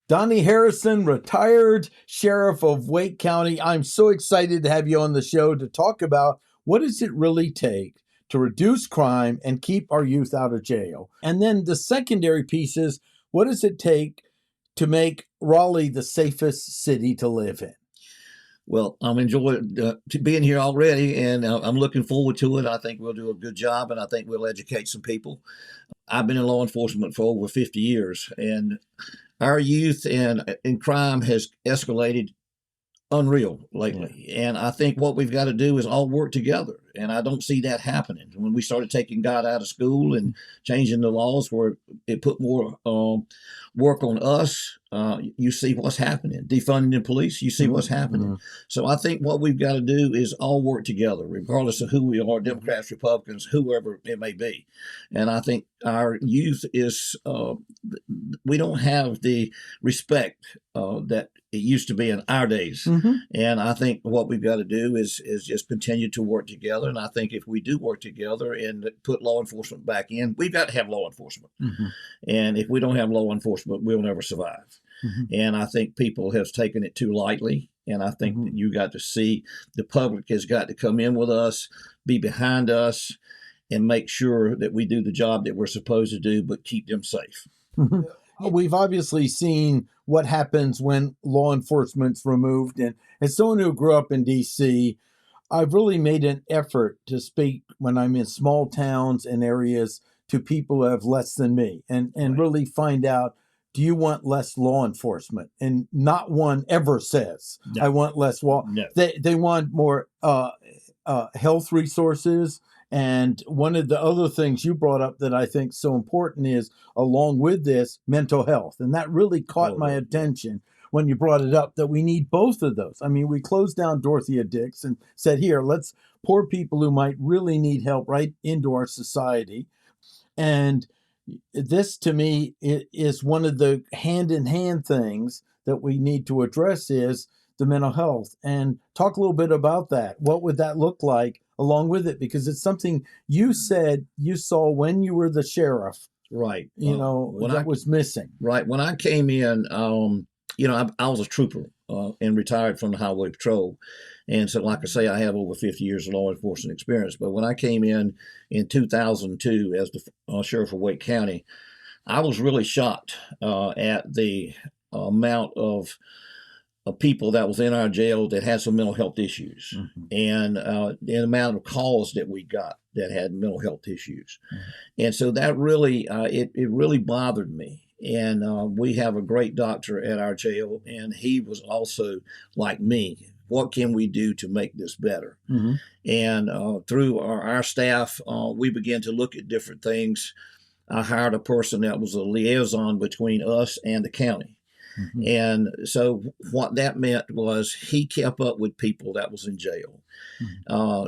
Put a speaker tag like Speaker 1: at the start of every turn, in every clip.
Speaker 1: Donnie Harrison, retired sheriff of Wake County. I'm so excited to have you on the show to talk about what does it really take to reduce crime and keep our youth out of jail. And then the secondary piece is, what does it take to make Raleigh the safest city to live in?
Speaker 2: Well, I'm enjoying being here already, and I'm looking forward to it. I think we'll do a good job, and I think we'll educate some people. I've been in law enforcement for over 50 years, and our youth and crime has escalated unreal lately. Yeah. And I think what we've got to do is all work together. And I don't see that happening. When we started taking God out of school and changing the laws where it put more work on us, you see what's happening. Defunding the police, you see what's happening. Mm-hmm. So I think what we've got to do is all work together, regardless of who we are, Democrats, Republicans, whoever it may be. And I think our youth is, we don't have the respect that it used to be in our days. Mm-hmm. And I think what we've got to do is just continue to work together. And I think if we do work together and put law enforcement back in, we've got to have law enforcement. Mm-hmm. And if we don't have law enforcement, we'll never survive. Mm-hmm. And I think people have taken it too lightly. And I think that you got to see the public has got to come in with us, be behind us, and make sure that we do the job that we're supposed to do, but keep them safe.
Speaker 1: Mm-hmm. We've obviously seen what happens when law enforcement's removed. And as someone who grew up in D.C., I've really made an effort to speak when I'm in small towns and areas to people who have less than me and right. really find out, do you want less law enforcement? And not one ever says, no. I want less law. No. They want more health resources. And one of the other things you brought up that I think is so important is, along with this, mental health. And that really caught my attention when you brought it up, that we need both of those. I mean, we closed down Dorothea Dix and said, here, let's pour people who might really need help right into our society. And this, to me, is one of the hand-in-hand things that we need to address is the mental health. And talk a little bit about that. What would that look like along with it? Because it's something you said you saw when you were the sheriff.
Speaker 2: Right.
Speaker 1: That was missing.
Speaker 2: Right. When I came in, I was a trooper and retired from the highway patrol. And so, like I say, I have over 50 years of law enforcement experience. But when I came in 2002 as the sheriff of Wake County, I was really shocked at the amount of people that was in our jail that had some mental health issues, and the amount of calls that we got that had mental health issues. And so that really, it really bothered me. And we have a great doctor at our jail, and he was also like me. What can we do to make this better? And through our staff, we began to look at different things. I hired a person that was a liaison between us and the county. And so what that meant was he kept up with people that was in jail.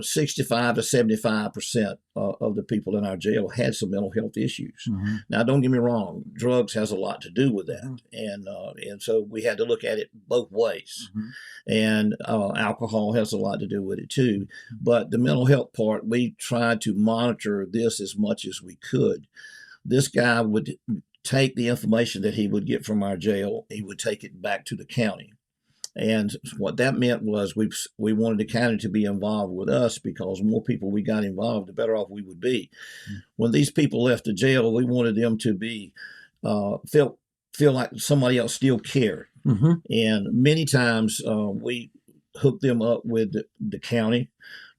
Speaker 2: 65 to 75% of the people in our jail had some mental health issues. Now, don't get me wrong, drugs has a lot to do with that. And so we had to look at it both ways. And alcohol has a lot to do with it too. But the mental health part, we tried to monitor this as much as we could. This guy would take the information that he would get from our jail, he would take it back to the county. And what that meant was we wanted the county to be involved with us, because the more people we got involved, the better off we would be. When these people left the jail, we wanted them to be feel like somebody else still cared. And many times we hooked them up with the county,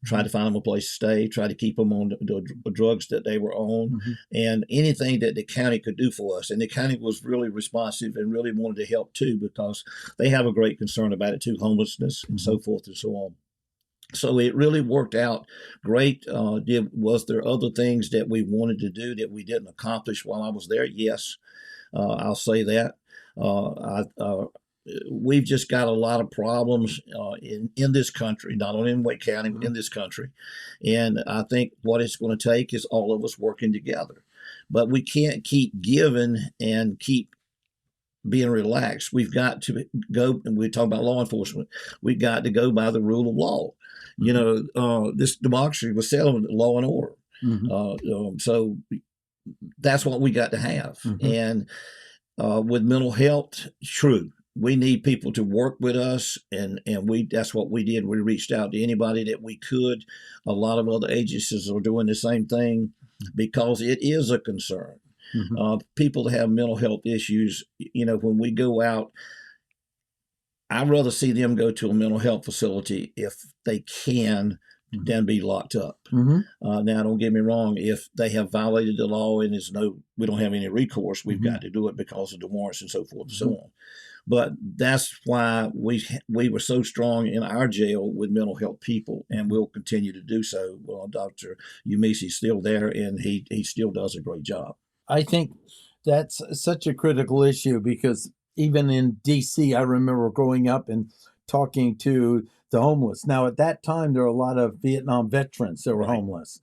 Speaker 2: try to find them a place to stay, try to keep them on the drugs that they were on, and anything that the county could do for us. And the county was really responsive and really wanted to help too, because they have a great concern about it too, homelessness and so forth and so on. So it really worked out great. Was there other things that we wanted to do that we didn't accomplish while I was there? Yes, I'll say that. We've just got a lot of problems in this country, not only in Wake County, but in this country. And I think what it's going to take is all of us working together. But we can't keep giving and keep being relaxed. We've got to go, and we talk about law enforcement, we've got to go by the rule of law. This democracy was selling law and order. So that's what we got to have. And With mental health, true. We need people to work with us, and that's what we did. We reached out to anybody that we could. A lot of other agencies are doing the same thing because it is a concern. People that have mental health issues, when we go out, I'd rather see them go to a mental health facility if they can than be locked up. Now, don't get me wrong. If they have violated the law and we don't have any recourse, we've got to do it because of the warrants and so forth and so on. But that's why we were so strong in our jail with mental health people, and we'll continue to do so. Well, Dr. Umisi's still there, and he still does a great job.
Speaker 1: I think that's such a critical issue because even in D.C., I remember growing up and talking to the homeless. Now, at that time, there were a lot of Vietnam veterans that were homeless.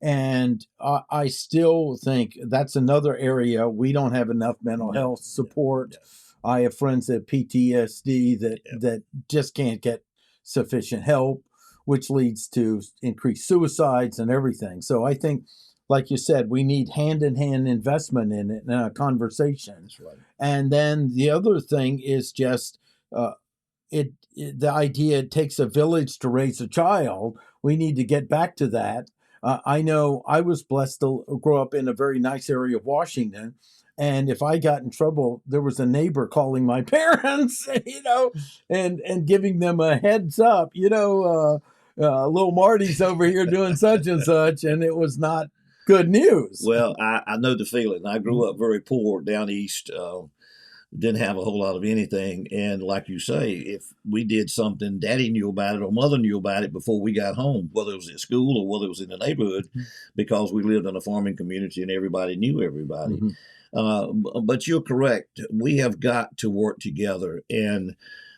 Speaker 1: And I still think that's another area we don't have enough mental health support. I have friends that PTSD that just can't get sufficient help, which leads to increased suicides and everything. So I think, like you said, we need hand-in-hand investment in it and a conversation.
Speaker 2: That's right.
Speaker 1: And then the other thing is just the idea it takes a village to raise a child. We need to get back to that. I know I was blessed to grow up in a very nice area of Washington. And if I got in trouble, there was a neighbor calling my parents, and giving them a heads up, little Marty's over here doing such and such. And it was not good news.
Speaker 2: Well, I know the feeling. I grew up very poor down east, didn't have a whole lot of anything. And like you say, if we did something, Daddy knew about it or Mother knew about it before we got home, whether it was at school or whether it was in the neighborhood, because we lived in a farming community and everybody knew everybody. But you're correct. We have got to work together, and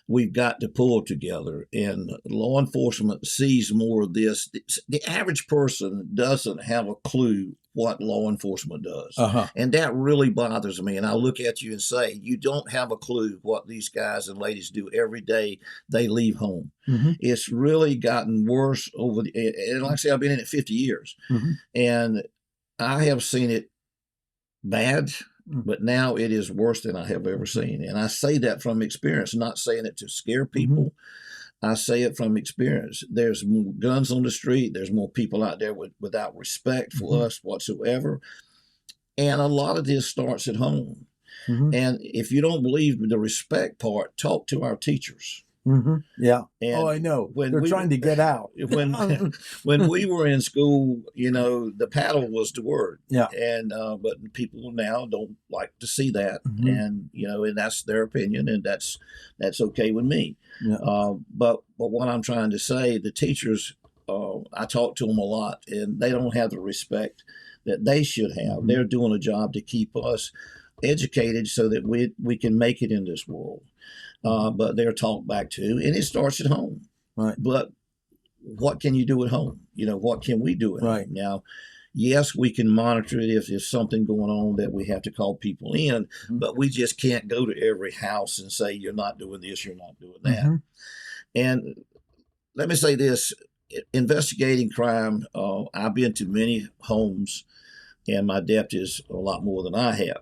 Speaker 2: we've got to pull together. And law enforcement sees more of this. The average person doesn't have a clue what law enforcement does. And that really bothers me. And I look at you and say, you don't have a clue what these guys and ladies do every day they leave home. It's really gotten worse and like I say, I've been in it 50 years. And I have seen it bad, but now it is worse than I have ever seen. And I say that from experience, not saying it to scare people. I say it from experience. There's more guns on the street. There's more people out there without respect for us whatsoever. And a lot of this starts at home. And if you don't believe the respect part, talk to our teachers.
Speaker 1: Yeah.
Speaker 2: And
Speaker 1: I know. They're trying to get out.
Speaker 2: When we were in school, the paddle was the word.
Speaker 1: Yeah.
Speaker 2: And but people now don't like to see that, and and that's their opinion, and that's okay with me.
Speaker 1: Yeah.
Speaker 2: But what I'm trying to say, the teachers, I talk to them a lot, and they don't have the respect that they should have. They're doing a job to keep us educated so that we can make it in this world. But they're talked back to, and it starts at home.
Speaker 1: Right.
Speaker 2: But what can you do at home? What can we do at home? Now, yes, we can monitor it if there's something going on that we have to call people in, but we just can't go to every house and say, you're not doing this, you're not doing that. And let me say this, investigating crime, I've been to many homes, and my deputies a lot more than I have,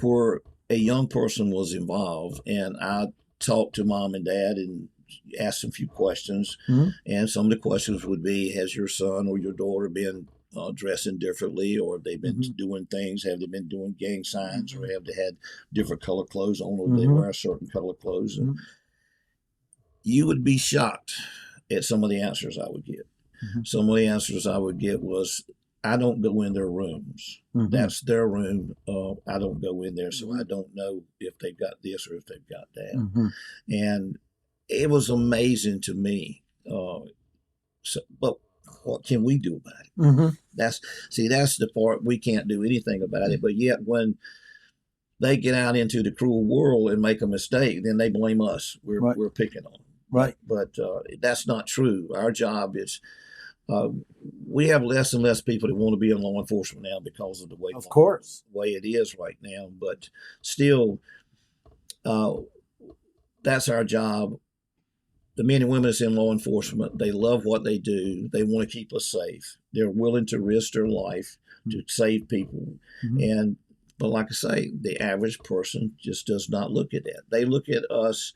Speaker 2: where a young person was involved, and I talked to mom and dad and asked a few questions. And some of the questions would be, has your son or your daughter been dressing differently, or have they been doing things? Have they been doing gang signs, or have they had different color clothes on, or they wear certain color clothes? And you would be shocked at some of the answers I would get. Some of the answers I would get was, I don't go in their rooms. That's their room. I don't go in there, so I don't know if they've got this or if they've got that. And it was amazing to me. But what can we do about it? That's the part we can't do anything about it. But yet, when they get out into the cruel world and make a mistake, then they blame us. We're picking on them.
Speaker 1: Right.
Speaker 2: But that's not true. Our job is. We have less and less people that want to be in law enforcement now because of the way, way it is right now. But still, that's our job. The men and women that's in law enforcement, they love what they do. They want to keep us safe. They're willing to risk their life to save people. And But like I say, the average person just does not look at that. They look at us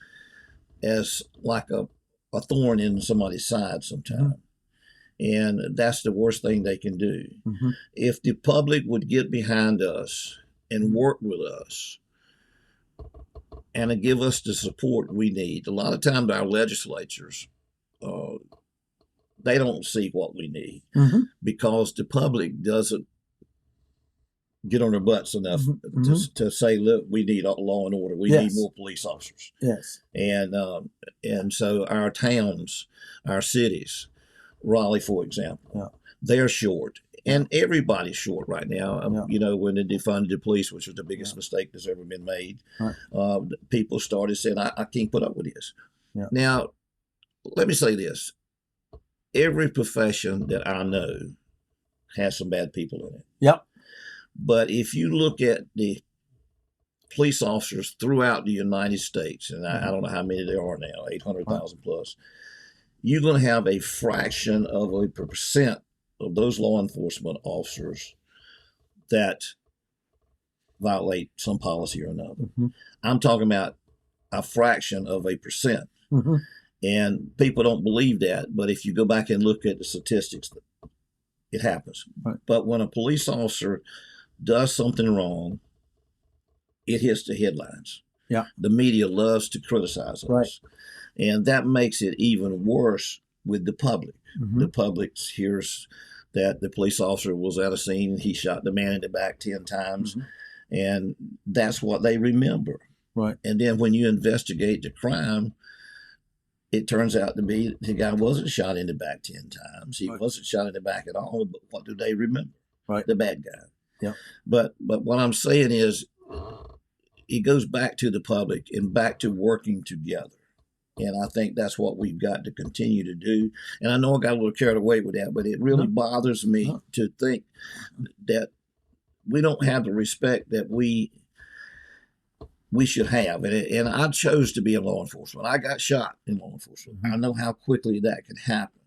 Speaker 2: as like a thorn in somebody's side sometimes. And that's the worst thing they can do. If the public would get behind us and work with us and give us the support we need, a lot of times our legislatures, they don't see what we need because the public doesn't get on their butts enough to say, look, we need law and order. We need more police officers. And so our towns, our cities, Raleigh, for example, they're short. And everybody's short right now. You know, when they defunded the police, which was the biggest mistake that's ever been made, people started saying, I can't put up with this. Now, let me say this. Every profession that I know has some bad people in it. But if you look at the police officers throughout the United States, and I don't know how many there are now, 800,000 plus, you're going to have a fraction of a percent of those law enforcement officers that violate some policy or another. I'm talking about a fraction of a percent. And people don't believe that, but if you go back and look at the statistics, it happens. But when a police officer does something wrong, it hits the headlines. The media loves to criticize us. And that makes it even worse with the public. The public hears that the police officer was at a scene, he shot the man in the back 10 times, and that's what they remember. And then when you investigate the crime, it turns out to be the guy wasn't shot in the back 10 times. He wasn't shot in the back at all, but what do they remember? The bad guy. But what I'm saying is, it goes back to the public and back to working together. And I think that's what we've got to continue to do. And I know I got a little carried away with that, but it really bothers me to think that we don't have the respect that we should have. And I chose to be in law enforcement. I got shot in law enforcement. I know how quickly that can happen.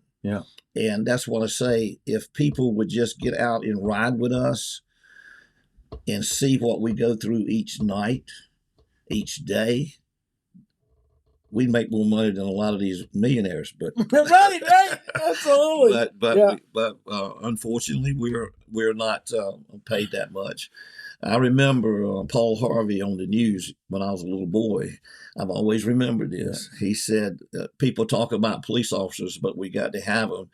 Speaker 2: And that's what I say. If people would just get out and ride with us and see what we go through each night, each day, we make more money than a lot of these millionaires. But
Speaker 1: Absolutely.
Speaker 2: But unfortunately, we're not paid that much. I remember Paul Harvey on the news when I was a little boy. I've always remembered this. He said, people talk about police officers, but we got to have them.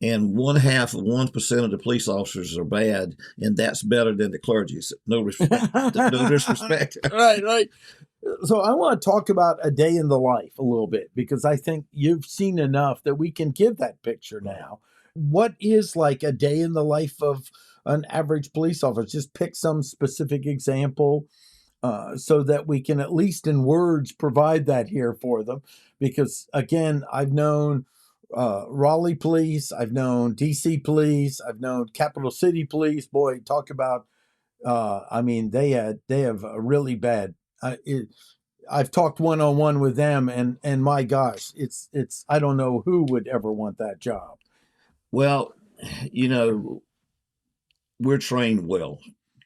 Speaker 2: And 1/2 of the police officers are bad, and that's better than the clergy. So no respect. No disrespect.
Speaker 1: Right. So I want to talk about a day in the life a little bit, because I think you've seen enough that we can give that picture now. What is like a day in the life of an average police officer? Just pick some specific example so that we can, at least in words, provide that here for them. Because again, I've known Raleigh police, I've known DC police, I've known Capital City police. Boy, talk about, I mean, they have a really bad, I've talked one-on-one with them, and my gosh, it's I don't know who would ever want that job.
Speaker 2: Well, you know, we're trained well.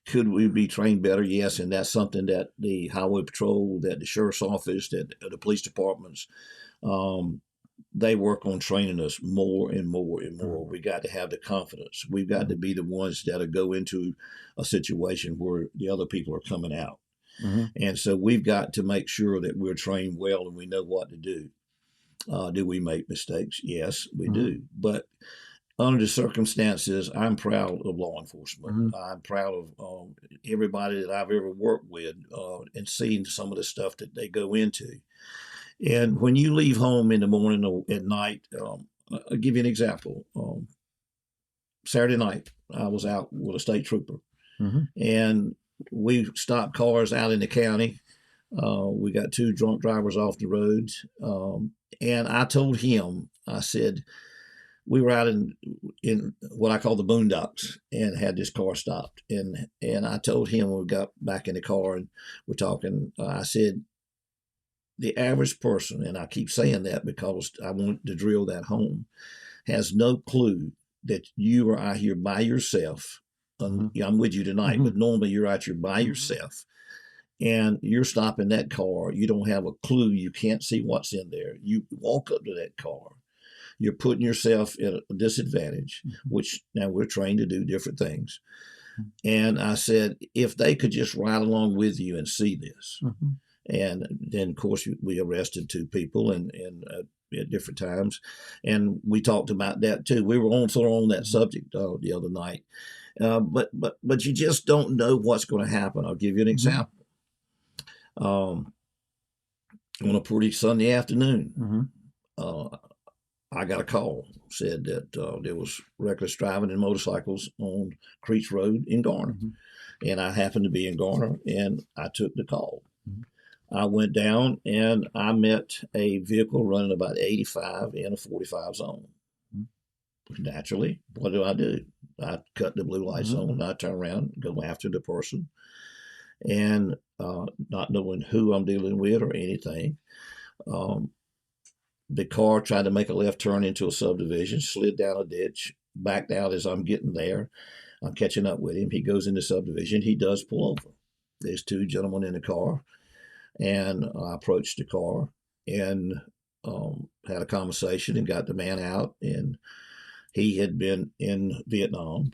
Speaker 2: Could we be trained better? Yes, and that's something that the Highway Patrol, that the Sheriff's Office, that the police departments, they work on training us more and more and more. We got to have the confidence. We've got to be the ones that go into a situation where the other people are coming out. And so we've got to make sure that we're trained well and we know what to do. Do we make mistakes? Yes, we do. But under the circumstances, I'm proud of law enforcement. I'm proud of everybody that I've ever worked with and seen some of the stuff that they go into. And when you leave home in the morning or at night, I'll give you an example. Saturday night, I was out with a state trooper, and we stopped cars out in the county. We got 2 drunk drivers off the roads. And I told him, I said, we were out in what I call the boondocks and had this car stopped. And I told him when we got back in the car and we're talking, I said, the average person, and I keep saying that because I want to drill that home, has no clue that you are out here by yourself I'm with you tonight, but normally you're out here by yourself and you're stopping that car. You don't have a clue. You can't see what's in there. You walk up to that car. You're putting yourself at a disadvantage, which now we're trained to do different things. And I said, if they could just ride along with you and see this. And then, of course, we arrested 2 people and at different times. And we talked about that, too. We were on that subject the other night. But you just don't know what's going to happen. I'll give you an example. On a pretty Sunday afternoon, I got a call, said that there was reckless driving and motorcycles on Creech Road in Garner. And I happened to be in Garner, and I took the call. I went down, and I met a vehicle running about 85 in a 45 zone. Naturally, what do? I cut the blue lights on, I turn around, go after the person, and not knowing who I'm dealing with or anything. The car tried to make a left turn into a subdivision, slid down a ditch, backed out as I'm getting there. I'm catching up with him. He goes into subdivision. He does pull over. There's 2 gentlemen in the car, and I approached the car and had a conversation and got the man out. And he had been in Vietnam.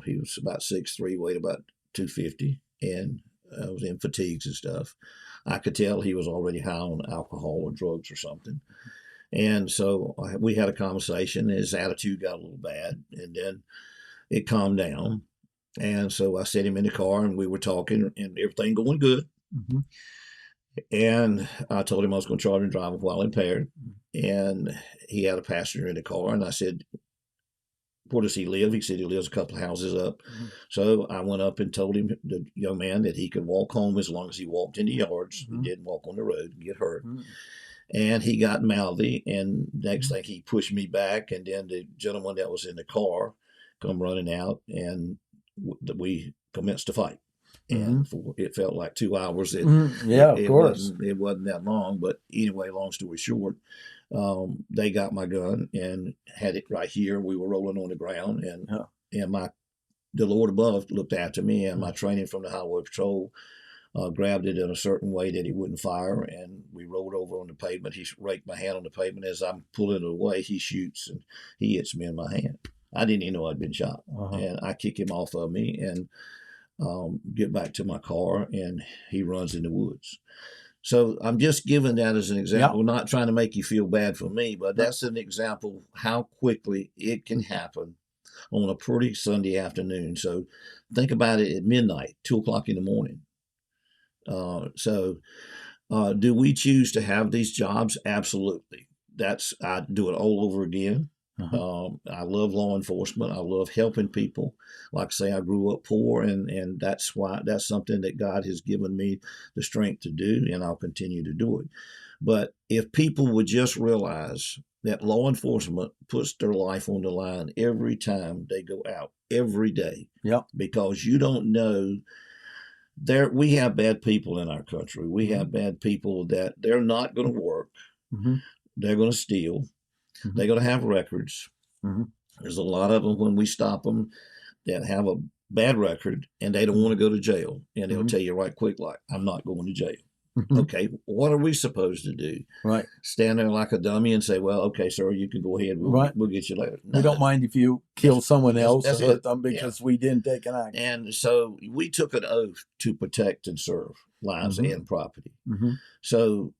Speaker 2: He was about 6'3", weighed about 250, and was in fatigues and stuff. I could tell he was already high on alcohol or drugs or something. And so we had a conversation. His attitude got a little bad, and then it calmed down. And so I set him in the car, and we were talking, and everything going good. And I told him I was going to charge him driving while impaired. And he had a passenger in the car, and I said, where does he live? He said he lives a couple of houses up. So I went up and told him, the young man, that he could walk home as long as he walked in the yards. He didn't walk on the road and get hurt. And he got mouthy, and next thing he pushed me back, and then the gentleman that was in the car come running out, and we commenced to fight. And it felt like 2 hours.
Speaker 1: Of course.
Speaker 2: It wasn't that long, but anyway, long story short, they got my gun and had it right here. We were rolling on the ground, and the Lord above looked after me, and my training from the Highway Patrol grabbed it in a certain way that he wouldn't fire, and we rolled over on the pavement. He raked my hand on the pavement. As I'm pulling it away, he shoots, and he hits me in my hand. I didn't even know I'd been shot. And I kick him off of me and get back to my car, and he runs in the woods. So I'm just giving that as an example, not trying to make you feel bad for me, but that's an example how quickly it can happen on a pretty Sunday afternoon. So think about it at midnight, 2 o'clock in the morning. Do we choose to have these jobs? Absolutely. I do it all over again. I love law enforcement. I love helping people. Like I say, I grew up poor, and that's something that God has given me the strength to do, and I'll continue to do it. But if people would just realize that law enforcement puts their life on the line every time they go out, every day, because you don't know. We have bad people in our country. We have bad people that they're not going to work. They're going to steal. They're going to have records. There's a lot of them, when we stop them, that have a bad record, and they don't want to go to jail. And they'll tell you right quick, like, I'm not going to jail. Okay, what are we supposed to do?
Speaker 1: Right.
Speaker 2: Stand there like a dummy and say, well, okay, sir, you can go ahead. We'll get you later. No.
Speaker 1: We don't mind if you kill someone else because we didn't take an action.
Speaker 2: And so we took an oath to protect and serve lives and property. So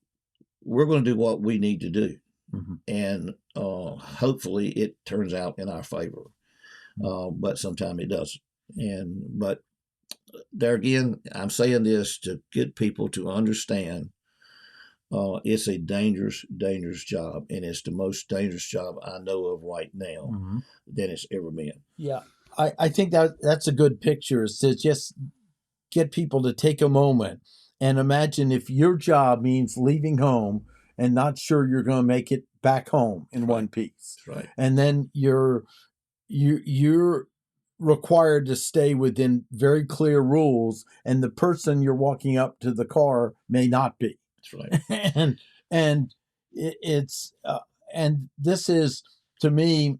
Speaker 2: we're going to do what we need to do. And hopefully it turns out in our favor. But sometimes it doesn't. But there again, I'm saying this to get people to understand it's a dangerous, dangerous job. And it's the most dangerous job I know of right now than it's ever been.
Speaker 1: Yeah. I think that's a good picture, is to just get people to take a moment and imagine if your job means leaving home and not sure you're going to make it back home in one piece.
Speaker 2: Right.
Speaker 1: And then you're required to stay within very clear rules, and the person you're walking up to the car may not be.
Speaker 2: That's right.
Speaker 1: and this is, to me,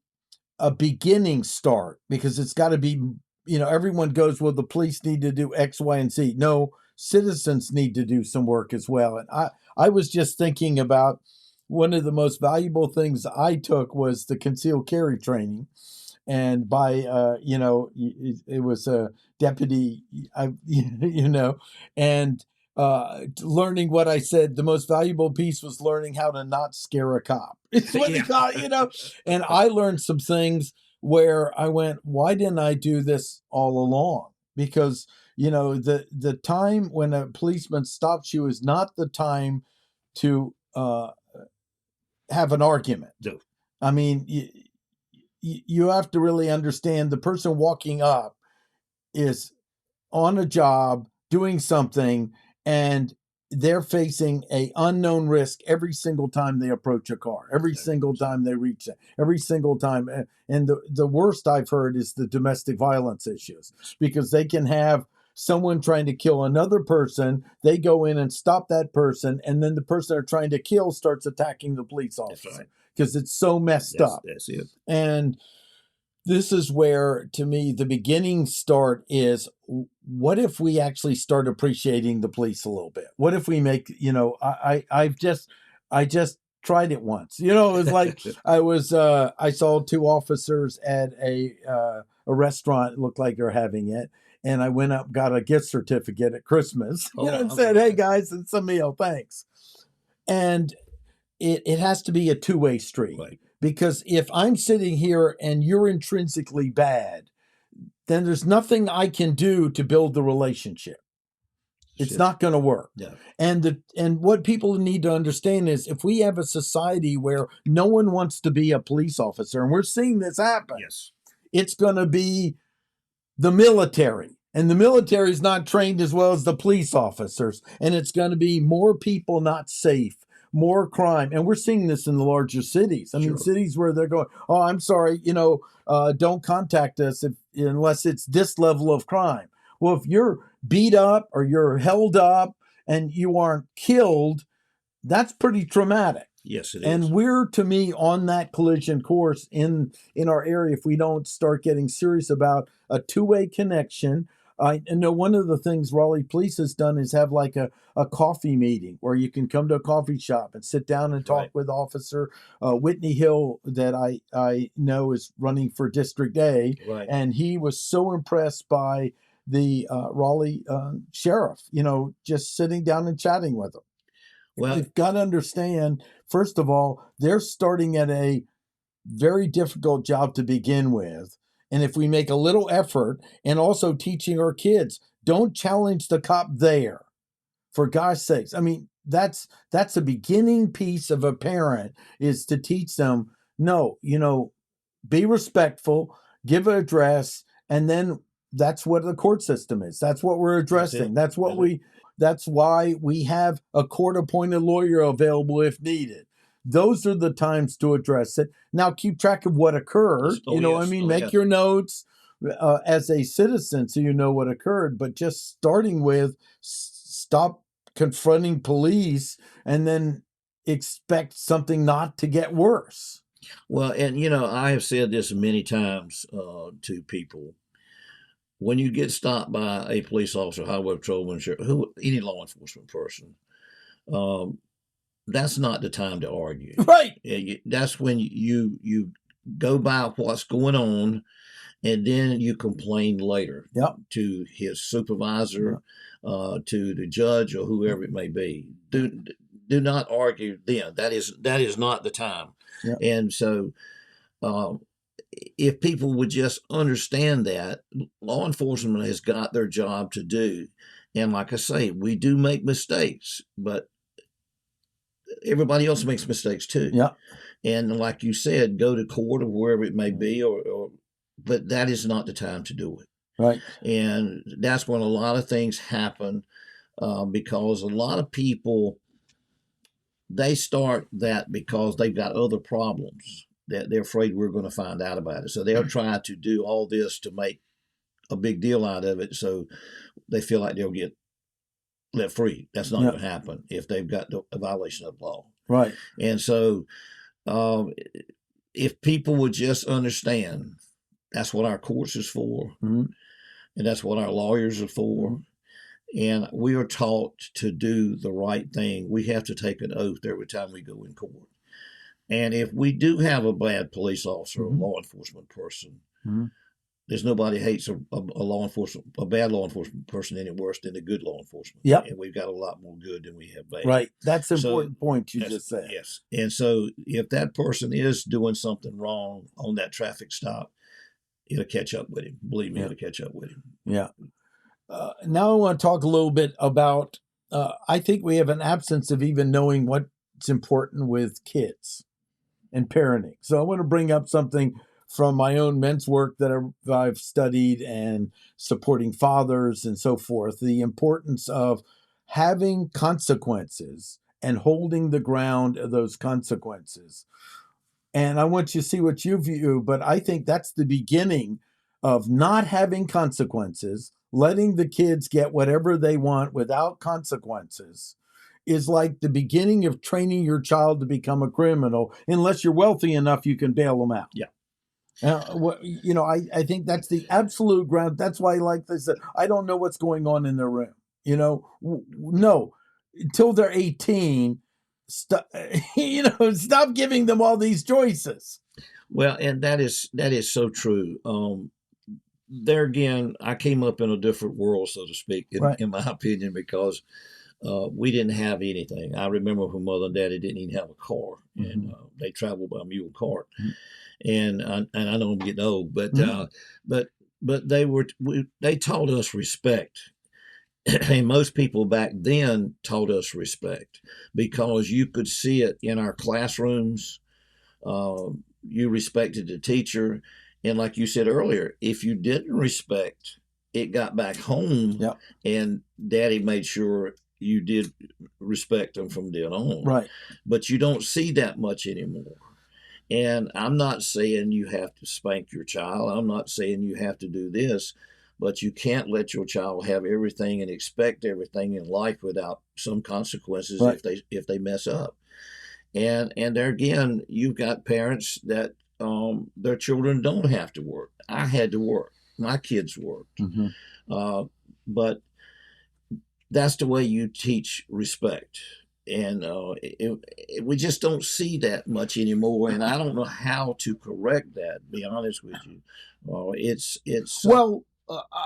Speaker 1: a beginning start, because it's got to be everyone goes, well, the police need to do X, Y, and Z. No, citizens need to do some work as well. And I was just thinking about one of the most valuable things I took was the concealed carry training. And by, it was a deputy, and learning what I said, the most valuable piece was learning how to not scare a cop. It's what they call it, and I learned some things where I went, why didn't I do this all along? Because, the time when a policeman stops you is not the time to have an argument.
Speaker 2: No.
Speaker 1: I mean, you have to really understand the person walking up is on a job doing something, and they're facing a unknown risk every single time they approach a car, every single time they reach it, every single time. And the worst I've heard is the domestic violence issues, because they can have someone trying to kill another person. They go in and stop that person, and then the person they're trying to kill starts attacking the police officer because it's so messed up.
Speaker 2: That's it. And
Speaker 1: this is where, to me, the beginning start is, what if we actually start appreciating the police a little bit? What if we make, I just tried it once. It was like I saw two officers at a restaurant. It looked like they're having it. And I went up, got a gift certificate at Christmas, and said, hey, guys, it's a meal. Thanks. And it has to be a two-way street.
Speaker 2: Right.
Speaker 1: Because if I'm sitting here and you're intrinsically bad, then there's nothing I can do to build the relationship. It's not going to work.
Speaker 2: Yeah.
Speaker 1: And what people need to understand is, if we have a society where no one wants to be a police officer, and we're seeing this happen, it's going to be the military. And the military is not trained as well as the police officers. And it's going to be more people not safe, more crime. And we're seeing this in the larger cities. I mean, cities where they're going, oh, I'm sorry, don't contact us unless it's this level of crime. Well, if you're beat up or you're held up and you aren't killed, that's pretty traumatic.
Speaker 2: Yes, it is.
Speaker 1: And we're, to me, on that collision course in our area if we don't start getting serious about a two-way connection. I know one of the things Raleigh Police has done is have like a coffee meeting where you can come to a coffee shop and sit down and talk with Officer Whitney Hill, that I know is running for District A.
Speaker 2: Right.
Speaker 1: And he was so impressed by the Raleigh sheriff, just sitting down and chatting with him. Well, you've got to understand, first of all, they're starting at a very difficult job to begin with. And if we make a little effort, and also teaching our kids, don't challenge the cop there, for God's sakes. I mean, that's a beginning piece of a parent, is to teach them, no, be respectful, give an address, and then that's what the court system is. That's what we're addressing. That's why we have a court-appointed lawyer available if needed. Those are the times to address it. Now, keep track of what occurred. Make your notes as a citizen so you know what occurred. But just starting with, stop confronting police and then expect something not to get worse.
Speaker 2: Well, and, I have said this many times to people. When you get stopped by a police officer, highway patrolman, any law enforcement person, that's not the time to argue.
Speaker 1: Right.
Speaker 2: That's when you go by what's going on, and then you complain later to his supervisor, to the judge, or whoever it may be. Do not argue then. That is not the time. Yep. And so if people would just understand that law enforcement has got their job to do. And like I say, we do make mistakes, but everybody else makes mistakes too.
Speaker 1: Yeah.
Speaker 2: And like you said, go to court or wherever it may be, but that is not the time to do it.
Speaker 1: Right.
Speaker 2: And that's when a lot of things happen, because a lot of people, they start that because they've got other problems that they're afraid we're going to find out about it. So they'll try to do all this to make a big deal out of it, so they feel like they'll get let free. That's not going to happen if they've got a violation of the law.
Speaker 1: Right.
Speaker 2: And so if people would just understand, that's what our courts is for.
Speaker 1: Mm-hmm.
Speaker 2: and that's what our lawyers are for. And we are taught to do the right thing. We have to take an oath every time we go in court. And if we do have a bad police officer or law enforcement person, there's nobody hates a bad law enforcement person any worse than a good law enforcement.
Speaker 1: Yep.
Speaker 2: And we've got a lot more good than we have bad.
Speaker 1: Right. That's an important point you just said.
Speaker 2: Yes. And so if that person is doing something wrong on that traffic stop, it'll catch up with him. Believe me, it'll catch up with him.
Speaker 1: Yeah. Now I want to talk a little bit about, I think we have an absence of even knowing what's important with kids and parenting. So I want to bring up something from my own men's work that I've studied and supporting fathers and so forth, the importance of having consequences and holding the ground of those consequences. And I want you to see what you view, but I think that's the beginning of not having consequences, letting the kids get whatever they want without consequences is like the beginning of training your child to become a criminal, unless you're wealthy enough you can bail them out.
Speaker 2: Yeah.
Speaker 1: I think that's the absolute ground. That's why, like they said, I don't know what's going on in their room. No, until they're 18, stop giving them all these choices.
Speaker 2: Well, and that is so true. There again, I came up in a different world, so to speak, in my opinion, because we didn't have anything. I remember when Mother and Daddy didn't even have a car, and they traveled by mule cart. And I know I'm getting old, but they taught us respect. And most people back then taught us respect because you could see it in our classrooms. You respected the teacher. And like you said earlier, if you didn't respect, it got back home, and Daddy made sure you did respect them from then on.
Speaker 1: Right.
Speaker 2: But you don't see that much anymore. And I'm not saying you have to spank your child. I'm not saying you have to do this, but you can't let your child have everything and expect everything in life without some consequences if they mess up. And there again, you've got parents that their children don't have to work. I had to work. My kids worked. But that's the way you teach respect. And we just don't see that much anymore. And I don't know how to correct that, to be honest with you.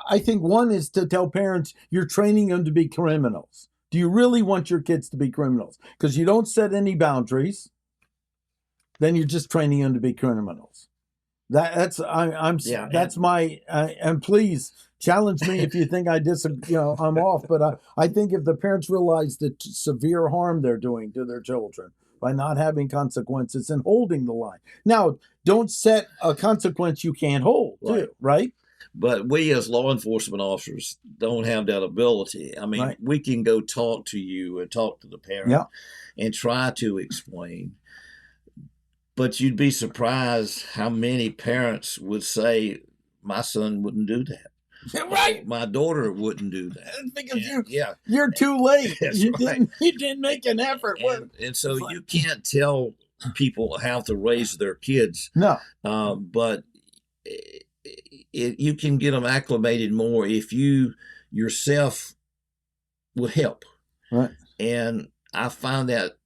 Speaker 1: I think one is to tell parents you're training them to be criminals. Do you really want your kids to be criminals? Because you don't set any boundaries, then you're just training them to be criminals. That's my and please challenge me if you think I disagree. I'm off, but I think if the parents realize the severe harm they're doing to their children by not having consequences and holding the line. Now, don't set a consequence you can't hold, too, right?
Speaker 2: But we as law enforcement officers don't have that ability. I mean, we can go talk to you and talk to the parent and try to explain. But you'd be surprised how many parents would say, my son wouldn't do that.
Speaker 1: Right.
Speaker 2: My daughter wouldn't do that.
Speaker 1: Because you're too late. You didn't make an effort.
Speaker 2: And so you can't tell people how to raise their kids.
Speaker 1: No.
Speaker 2: But you can get them acclimated more if you yourself will help.
Speaker 1: Right.
Speaker 2: And I find that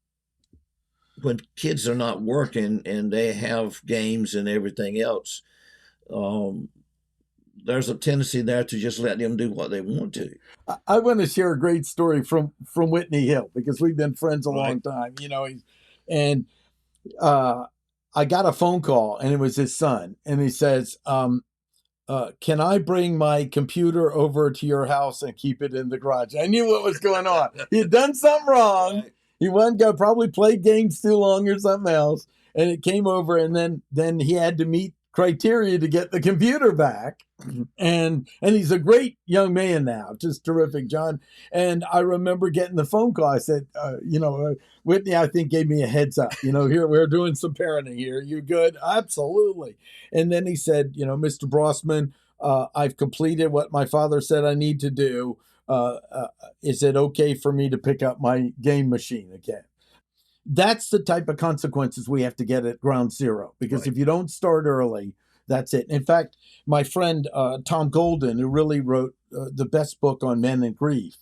Speaker 2: when kids are not working and they have games and everything else, there's a tendency there to just let them do what they want to.
Speaker 1: I want to share a great story from Whitney Hill because we've been friends a long time, and I got a phone call and it was his son, and he says, can I bring my computer over to your house and keep it in the garage? I knew what was going on. He had done something wrong. Right. He probably played games too long or something else. And it came over, and then he had to meet criteria to get the computer back. And he's a great young man now, just terrific, John. And I remember getting the phone call. I said, Whitney, I think gave me a heads up. Here we're doing some parenting here. You good? Absolutely. And then he said, Mr. Brossman, I've completed what my father said I need to do. Is it okay for me to pick up my game machine again? That's the type of consequences we have to get at ground zero, because if you don't start early, That's it. In fact, my friend Tom Golden, who really wrote the best book on men and grief,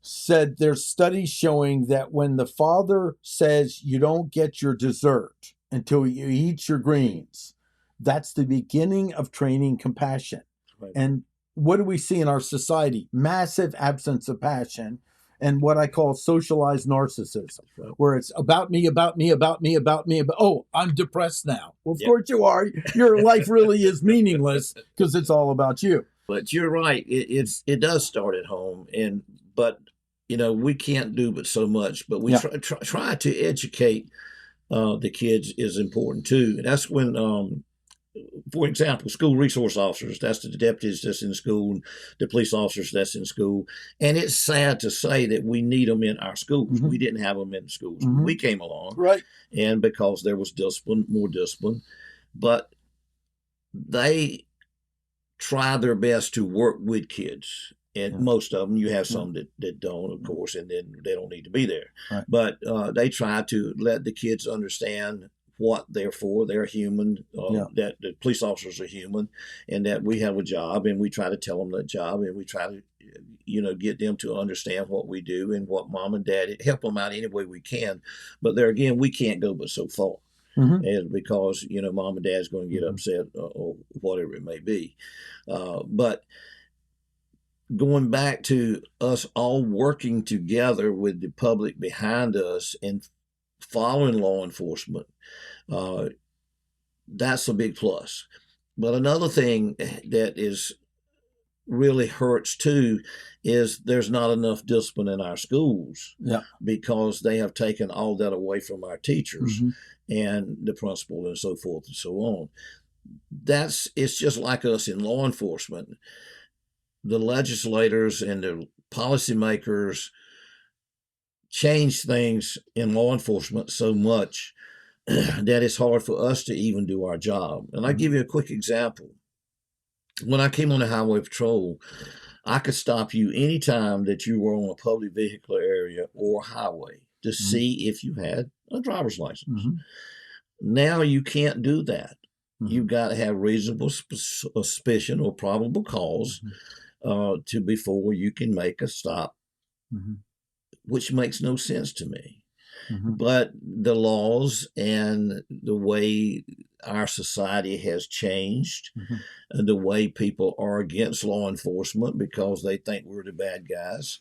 Speaker 1: said there's studies showing that when the father says you don't get your dessert until you eat your greens, that's the beginning of training compassion.
Speaker 2: Right.
Speaker 1: And what do we see in our society? Massive absence of passion and what I call socialized narcissism,
Speaker 2: Right.
Speaker 1: where it's about me, about me, about me, about me. Oh, I'm depressed now. Well, of
Speaker 2: Yep.
Speaker 1: course you are. Your life really is meaningless because it's all about you.
Speaker 2: But you're right. It does start at home, but we can't do but so much. But we try to educate the kids is important too. And that's when, for example, school resource officers, that's the deputies that's in school, and the police officers that's in school. And it's sad to say that we need them in our schools.
Speaker 1: Mm-hmm.
Speaker 2: We didn't have them in the schools.
Speaker 1: Mm-hmm.
Speaker 2: We came along.
Speaker 1: Right.
Speaker 2: And because there was more discipline. But they try their best to work with kids. And most of them, you have some that don't, of course, and then they don't need to be there.
Speaker 1: Right.
Speaker 2: But they try to let the kids understand what they're for. They're human, that the police officers are human, and that we have a job, and we try to tell them that job, and we try to, get them to understand what we do and what mom and dad, help them out any way we can. But there again, we can't go but so far.
Speaker 1: Mm-hmm.
Speaker 2: And because, mom and dad's going to get upset or whatever it may be. But going back to us all working together with the public behind us and following law enforcement, that's a big plus. But another thing that is really hurts too is there's not enough discipline in our schools because they have taken all that away from our teachers and the principal and so forth and so on. It's just like us in law enforcement. The legislators and the policymakers change things in law enforcement so much that it's hard for us to even do our job. And I'll give you a quick example. When I came on the highway patrol, I could stop you anytime that you were on a public vehicle area or highway to see if you had a driver's license. Now you can't do that. You've got to have reasonable suspicion or probable cause before you can make a stop, which makes no sense to me. But the laws and the way our society has changed, and the way people are against law enforcement because they think we're the bad guys,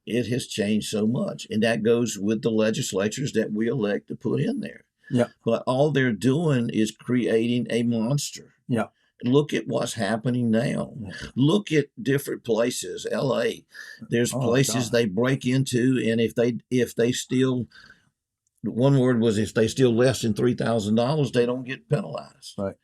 Speaker 2: it has changed so much. And that goes with the legislatures that we elect to put in there. But all they're doing is creating a monster. Look at what's happening now. Look at different places. LA, there's places they break into, and if they steal, one word was if they steal less than $3,000, they don't get penalized.
Speaker 1: Right.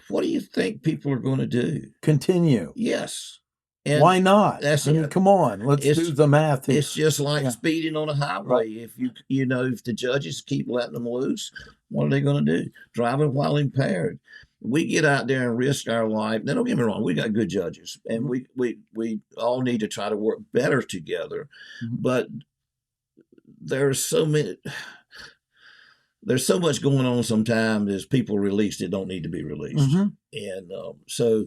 Speaker 2: What do you think people are going to do?
Speaker 1: Continue.
Speaker 2: Yes. And
Speaker 1: why not? Come on, let's do the math here.
Speaker 2: It's just like speeding on a highway. Right. If if the judges keep letting them loose, what are they going to do? Driving while impaired. We get out there and risk our life. Now, don't get me wrong, we got good judges, and we all need to try to work better together. But there's so much going on sometimes as people released that don't need to be released. And so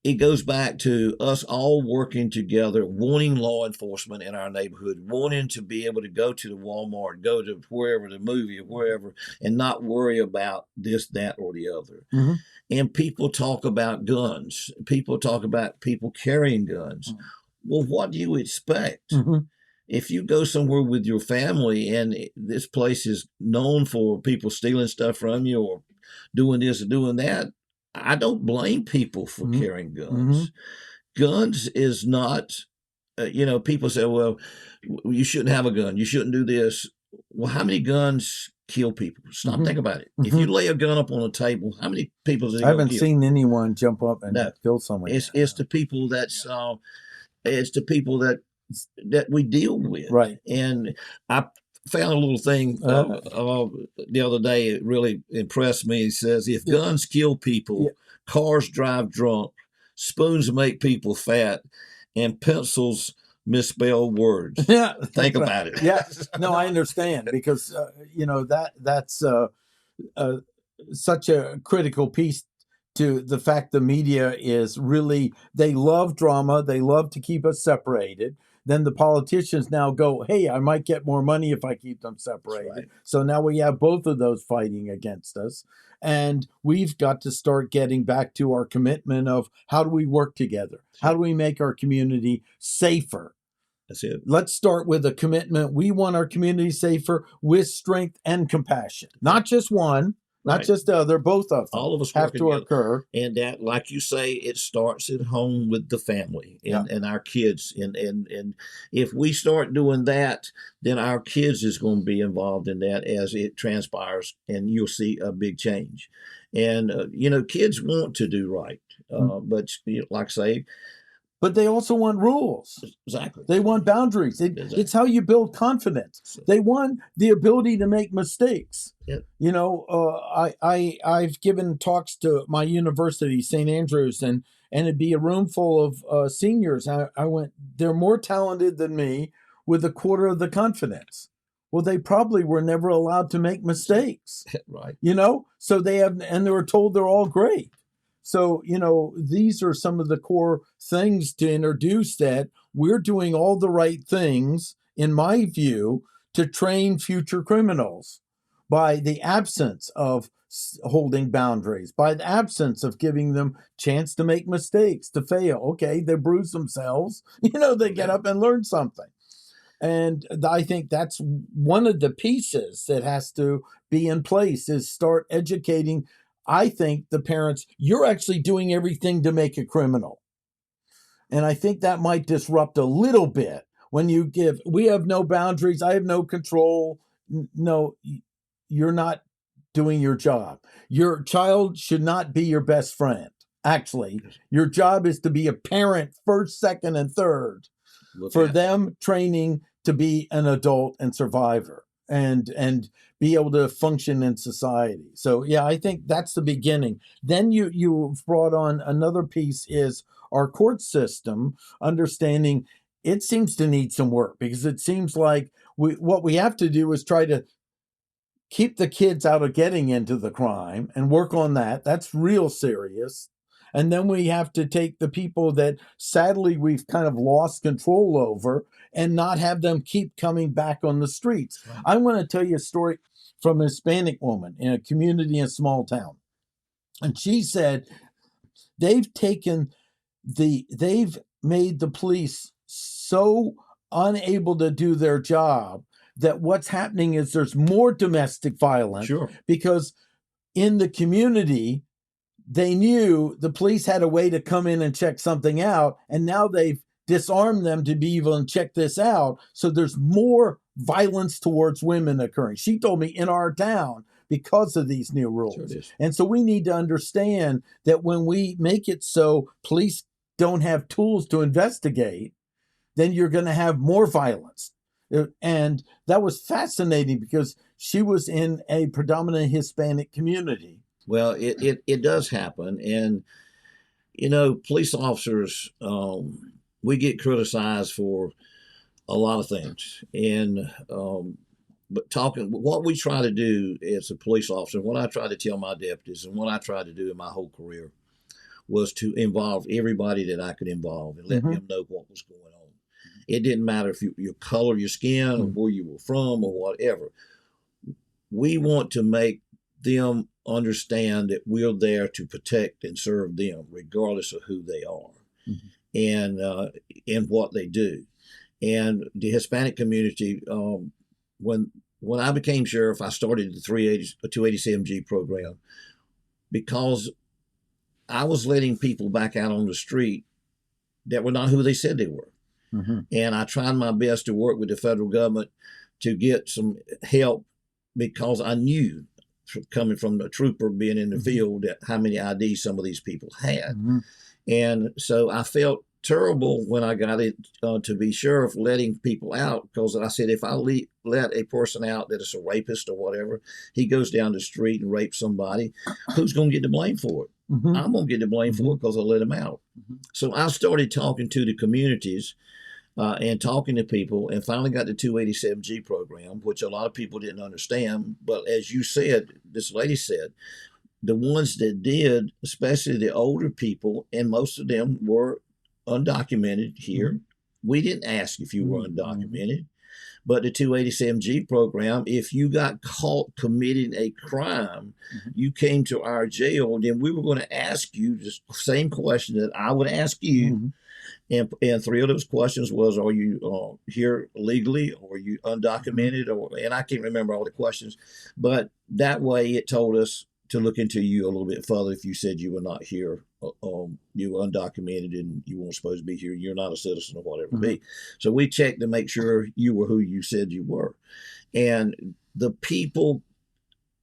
Speaker 2: it goes back to us all working together, wanting law enforcement in our neighborhood, wanting to be able to go to the Walmart, go to wherever, the movie or wherever, and not worry about this, that, or the other. And people talk about guns. People talk about people carrying guns. Well, what do you expect? If you go somewhere with your family and this place is known for people stealing stuff from you or doing this or doing that, I don't blame people for carrying guns. Guns is not, people say, well, you shouldn't have a gun. You shouldn't do this. Well, how many guns kill people? Stop, think about it. If you lay a gun up on a table, how many people is it
Speaker 1: I haven't
Speaker 2: kill?
Speaker 1: seen anyone jump up and kill someone.
Speaker 2: It's the people that's, it's the people that we deal with.
Speaker 1: Right.
Speaker 2: And I found a little thing the other day. It really impressed me. It says, if guns kill people, cars drive drunk, spoons make people fat, and pencils misspell words. Think about it.
Speaker 1: No, I understand because, that's such a critical piece to the fact the media is really, they love drama, they love to keep us separated. Then the politicians now go, hey, I might get more money if I keep them separated.
Speaker 2: Right.
Speaker 1: So now we have both of those fighting against us. And we've got to start getting back to our commitment of how do we work together? How do we make our community safer?
Speaker 2: That's it.
Speaker 1: Let's start with a commitment. We want our community safer with strength and compassion, not just one, not
Speaker 2: Right.
Speaker 1: just the other, both of them.
Speaker 2: All of us
Speaker 1: have
Speaker 2: working
Speaker 1: to
Speaker 2: together.
Speaker 1: occur.
Speaker 2: And that, like you say, it starts at home with the family and our kids. And if we start doing that, then our kids is going to be involved in that as it transpires, and you'll see a big change. And, kids want to do right. But like I say,
Speaker 1: but they also want rules.
Speaker 2: Exactly.
Speaker 1: They want boundaries.
Speaker 2: Exactly.
Speaker 1: It's how you build confidence. They want the ability to make mistakes.
Speaker 2: Yep.
Speaker 1: I've given talks to my university, St. Andrews, and it'd be a room full of seniors. I went, they're more talented than me with a quarter of the confidence. Well, they probably were never allowed to make mistakes.
Speaker 2: Right.
Speaker 1: So they have, and they were told they're all great. So, these are some of the core things to introduce, that we're doing all the right things, in my view, to train future criminals by the absence of holding boundaries, by the absence of giving them chance to make mistakes, to fail. Okay, they bruise themselves, they get up and learn something. And I think that's one of the pieces that has to be in place, is start educating. I think the parents, you're actually doing everything to make a criminal. And I think that might disrupt a little bit when you give, we have no boundaries, I have no control. No, you're not doing your job. Your child should not be your best friend. Actually, your job is to be a parent first, second, and third for them, training to be an adult and survivor and be able to function in society. So yeah, I think that's the beginning. Then you brought on another piece, is our court system, understanding it seems to need some work, because it seems like what we have to do is try to keep the kids out of getting into the crime and work on that. That's real serious. And then we have to take the people that sadly we've kind of lost control over and not have them keep coming back on the streets. Right. I want to tell you a story from a Hispanic woman in a community in a small town. And she said they've made the police so unable to do their job that what's happening is there's more domestic violence.
Speaker 2: Sure.
Speaker 1: Because in the community, they knew the police had a way to come in and check something out, and now they've disarmed them to be able to check this out. So there's more violence towards women occurring. She told me, in our town, because of these new rules. Sure. And so we need to understand that when we make it so police don't have tools to investigate, then you're going to have more violence. And that was fascinating, because she was in a predominant Hispanic community.
Speaker 2: Well, it does happen. And, police officers, we get criticized for a lot of things. And, but what we try to do as a police officer, what I try to tell my deputies, and what I tried to do in my whole career, was to involve everybody that I could involve and let them know what was going on. It didn't matter if your color, your skin, or where you were from, or whatever. We want to make them understand that we're there to protect and serve them, regardless of who they are and what they do. And the Hispanic community, when I became sheriff, I started the 287G program, because I was letting people back out on the street that were not who they said they were. And I tried my best to work with the federal government to get some help, because I knew, coming from the trooper being in the field, that how many IDs some of these people had. And so I felt terrible when I got it to be sheriff, letting people out, because I said, if I let a person out that is a rapist or whatever, he goes down the street and rapes somebody, who's going to get the blame for it? I'm going to get the blame for it because I let him out. So I started talking to the communities and talking to people, and finally got the 287G program, which a lot of people didn't understand. But as you said, this lady said, the ones that did, especially the older people, and most of them were undocumented here. Mm-hmm. We didn't ask if you were undocumented. But the 287G program, if you got caught committing a crime, you came to our jail, then we were going to ask you the same question that I would ask you. And three of those questions was, are you here legally, or are you undocumented? And I can't remember all the questions. But that way it told us to look into you a little bit further. If you said you were not here, you were undocumented and you weren't supposed to be here, you're not a citizen or whatever it be. So we checked to make sure you were who you said you were. And the people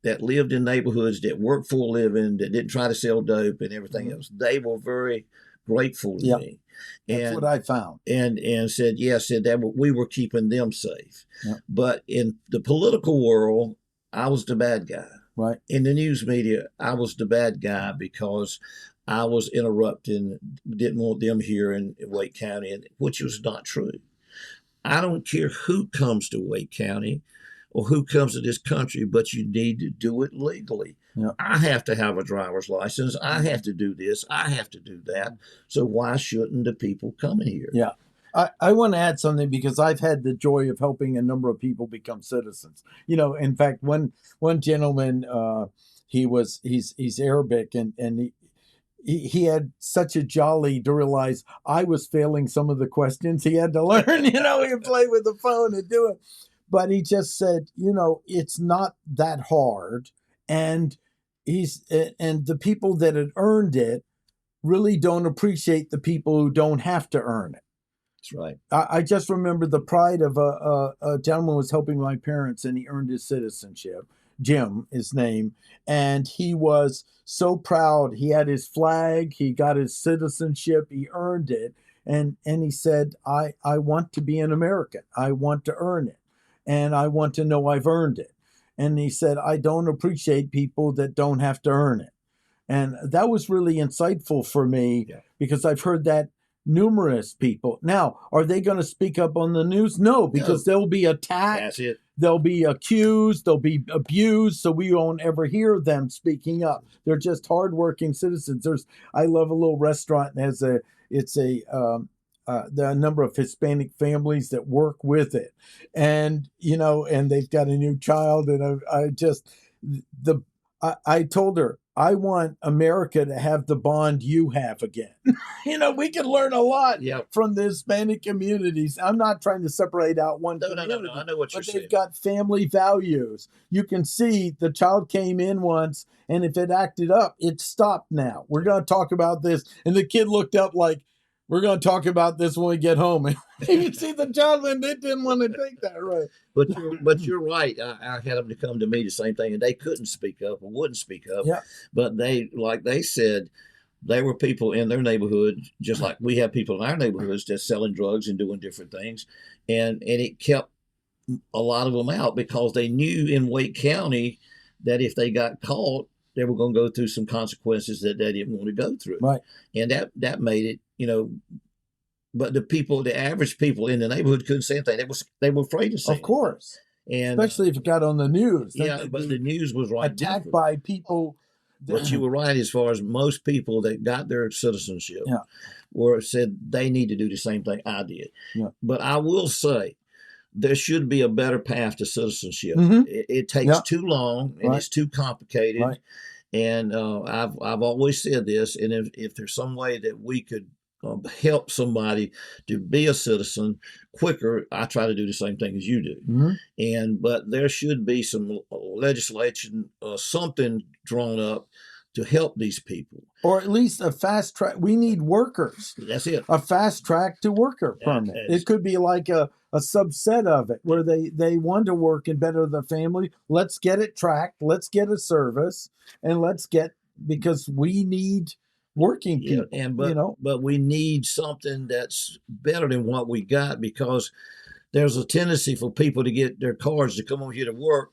Speaker 2: that lived in neighborhoods, that worked for a living, that didn't try to sell dope and everything else, they were very grateful to me.
Speaker 1: That's what I found.
Speaker 2: And said that we were keeping them safe. But in the political world, I was the bad guy.
Speaker 1: Right.
Speaker 2: In the news media, I was the bad guy because I was interrupting, didn't want them here in Wake County, which was not true. I don't care who comes to Wake County or who comes to this country, but you need to do it legally. I have to have a driver's license. I have to do this. I have to do that. So why shouldn't the people come in here?
Speaker 1: Yeah. I want to add something, because I've had the joy of helping a number of people become citizens. In fact, one gentleman, he's Arabic, and he had such a jolly to realize I was failing some of the questions he had to learn. He could play with the phone and do it. But he just said, it's not that hard. And the people that had earned it really don't appreciate the people who don't have to earn it.
Speaker 2: That's right.
Speaker 1: I just remember the pride of a gentleman was helping my parents, and he earned his citizenship. Jim, his name. And he was so proud. He had his flag. He got his citizenship. He earned it. And he said, I want to be an American. I want to earn it. And I want to know I've earned it. And he said, I don't appreciate people that don't have to earn it. And that was really insightful for me, because I've heard that numerous people. Now, are they going to speak up on the news? No, because they'll be attacked.
Speaker 2: That's it.
Speaker 1: They'll be accused. They'll be abused. So we won't ever hear them speaking up. They're just hardworking citizens. I love a little restaurant that has there are a number of Hispanic families that work with it, and and they've got a new child, and I told her, I want America to have the bond you have again. We can learn a lot from the Hispanic communities. I'm not trying to separate out one community.
Speaker 2: No. I know what you're saying.
Speaker 1: They've got family values. You can see the child came in once, and if it acted up, it stopped now. We're going to talk about this. And the kid looked up like, we're going to talk about this when we get home. And you see the child, and they didn't want to take that, right?
Speaker 2: But you're right. I had them to come to me the same thing, and they couldn't speak up or wouldn't speak up.
Speaker 1: Yeah.
Speaker 2: But like they said, there were people in their neighborhood, just like we have people in our neighborhoods that's selling drugs and doing different things. And it kept a lot of them out, because they knew in Wake County that if they got caught, they were going to go through some consequences that they didn't want to go through.
Speaker 1: Right.
Speaker 2: And that made it, but the average people in the neighborhood couldn't say anything. They were afraid to say
Speaker 1: Of course.
Speaker 2: And
Speaker 1: especially if it got on the news.
Speaker 2: But the news was right.
Speaker 1: Attacked by people.
Speaker 2: But you were right, as far as most people that got their citizenship said they need to do the same thing I did.
Speaker 1: Yeah.
Speaker 2: But I will say, there should be a better path to citizenship. It takes too long, and it's too complicated.
Speaker 1: Right.
Speaker 2: And I've always said this, and if there's some way that we could help somebody to be a citizen quicker, I try to do the same thing as you do. But there should be some legislation, something drawn up to help these people.
Speaker 1: Or at least a fast track. We need workers.
Speaker 2: That's it.
Speaker 1: A fast track to worker permit. It could be like a subset of it where they want to work and better the family. Let's get it tracked. Let's get a service, and because we need working people.
Speaker 2: But we need something that's better than what we got, because there's a tendency for people to get their cards to come over here to work,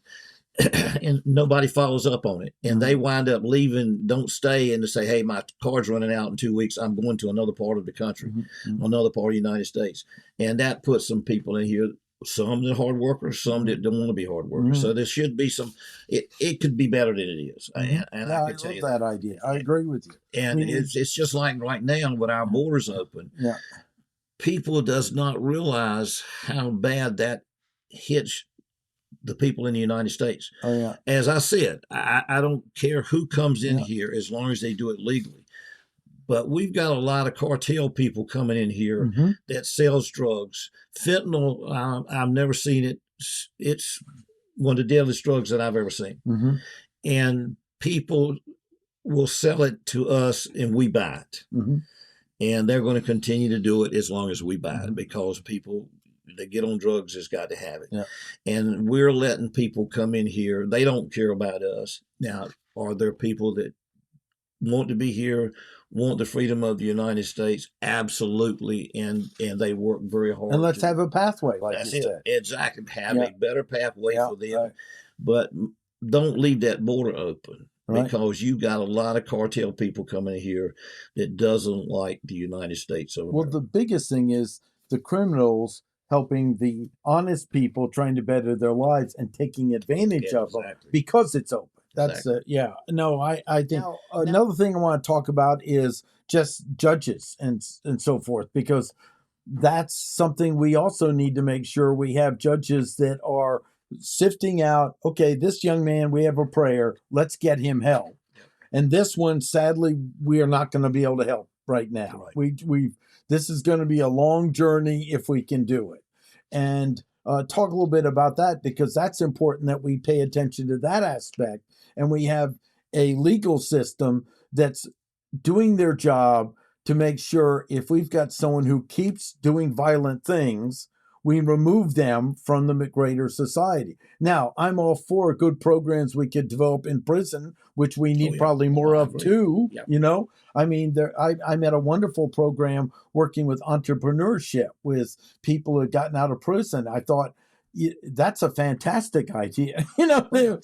Speaker 2: and nobody follows up on it. And they wind up leaving, don't stay, and to say, hey, my card's running out in 2 weeks. I'm going to another part of the country, another part of the United States. And that puts some people in here, some that are hard workers, some that don't want to be hard workers. So there should be some, it could be better than it is. And
Speaker 1: I
Speaker 2: can tell
Speaker 1: love
Speaker 2: you
Speaker 1: that idea. I agree with you.
Speaker 2: And it's just like right now with our borders open. People does not realize how bad that hits the people in the United States. As I said, I don't care who comes in here as long as they do it legally. But we've got a lot of cartel people coming in here that sells drugs. Fentanyl, I've never seen it. It's one of the deadliest drugs that I've ever seen. And people will sell it to us and we buy it. And they're going to continue to do it as long as we buy it, because people that get on drugs has got to have it. And we're letting people come in here. They don't care about us. Now, are there people that want to be here, want the freedom of the United States? Absolutely. And they work very hard.
Speaker 1: And let's have a pathway, like you said.
Speaker 2: Exactly. Have a better pathway for them. But don't leave that border open. Because you got a lot of cartel people coming here that doesn't like the United States of America.
Speaker 1: Well, the biggest thing is the criminals helping the honest people trying to better their lives and taking advantage of them because it's open. That's I think another thing I want to talk about is just judges and so forth, because that's something we also need to make sure we have judges that are sifting out, okay, this young man, we have a prayer, let's get him help. And this one, sadly, we are not going to be able to help right now. This is going to be a long journey if we can do it. And talk a little bit about that, because that's important that we pay attention to that aspect. And we have a legal system that's doing their job to make sure if we've got someone who keeps doing violent things, we remove them from the greater society. Now, I'm all for good programs we could develop in prison, which we need probably more of too. You know, I mean, I met a wonderful program working with entrepreneurship with people who had gotten out of prison. I thought that's a fantastic idea. You know,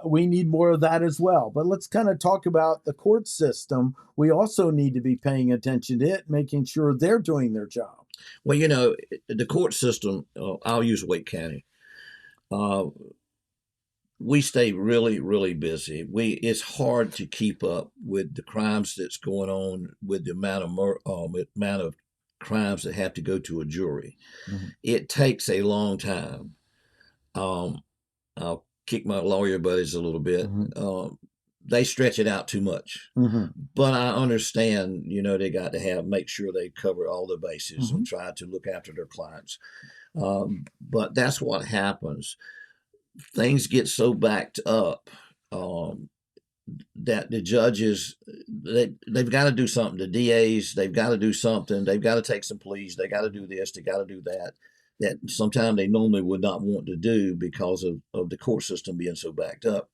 Speaker 1: we need more of that as well. But let's kind of talk about the court system. We also need to be paying attention to it, making sure they're doing their job.
Speaker 2: Well, you know, the court system, I'll use Wake County. We stay really, really busy. It's hard to keep up with the crimes that's going on, with the amount of crimes that have to go to a jury. It takes a long time. I'll kick my lawyer buddies a little bit. They stretch it out too much. But I understand, you know, they got to make sure they cover all the bases and try to look after their clients. But that's what happens. Things get so backed up that the judges, they've got to do something. The DAs, they've got to do something. They've got to take some pleas. They got to do this. They got to do that. That sometimes they normally would not want to do because of the court system being so backed up.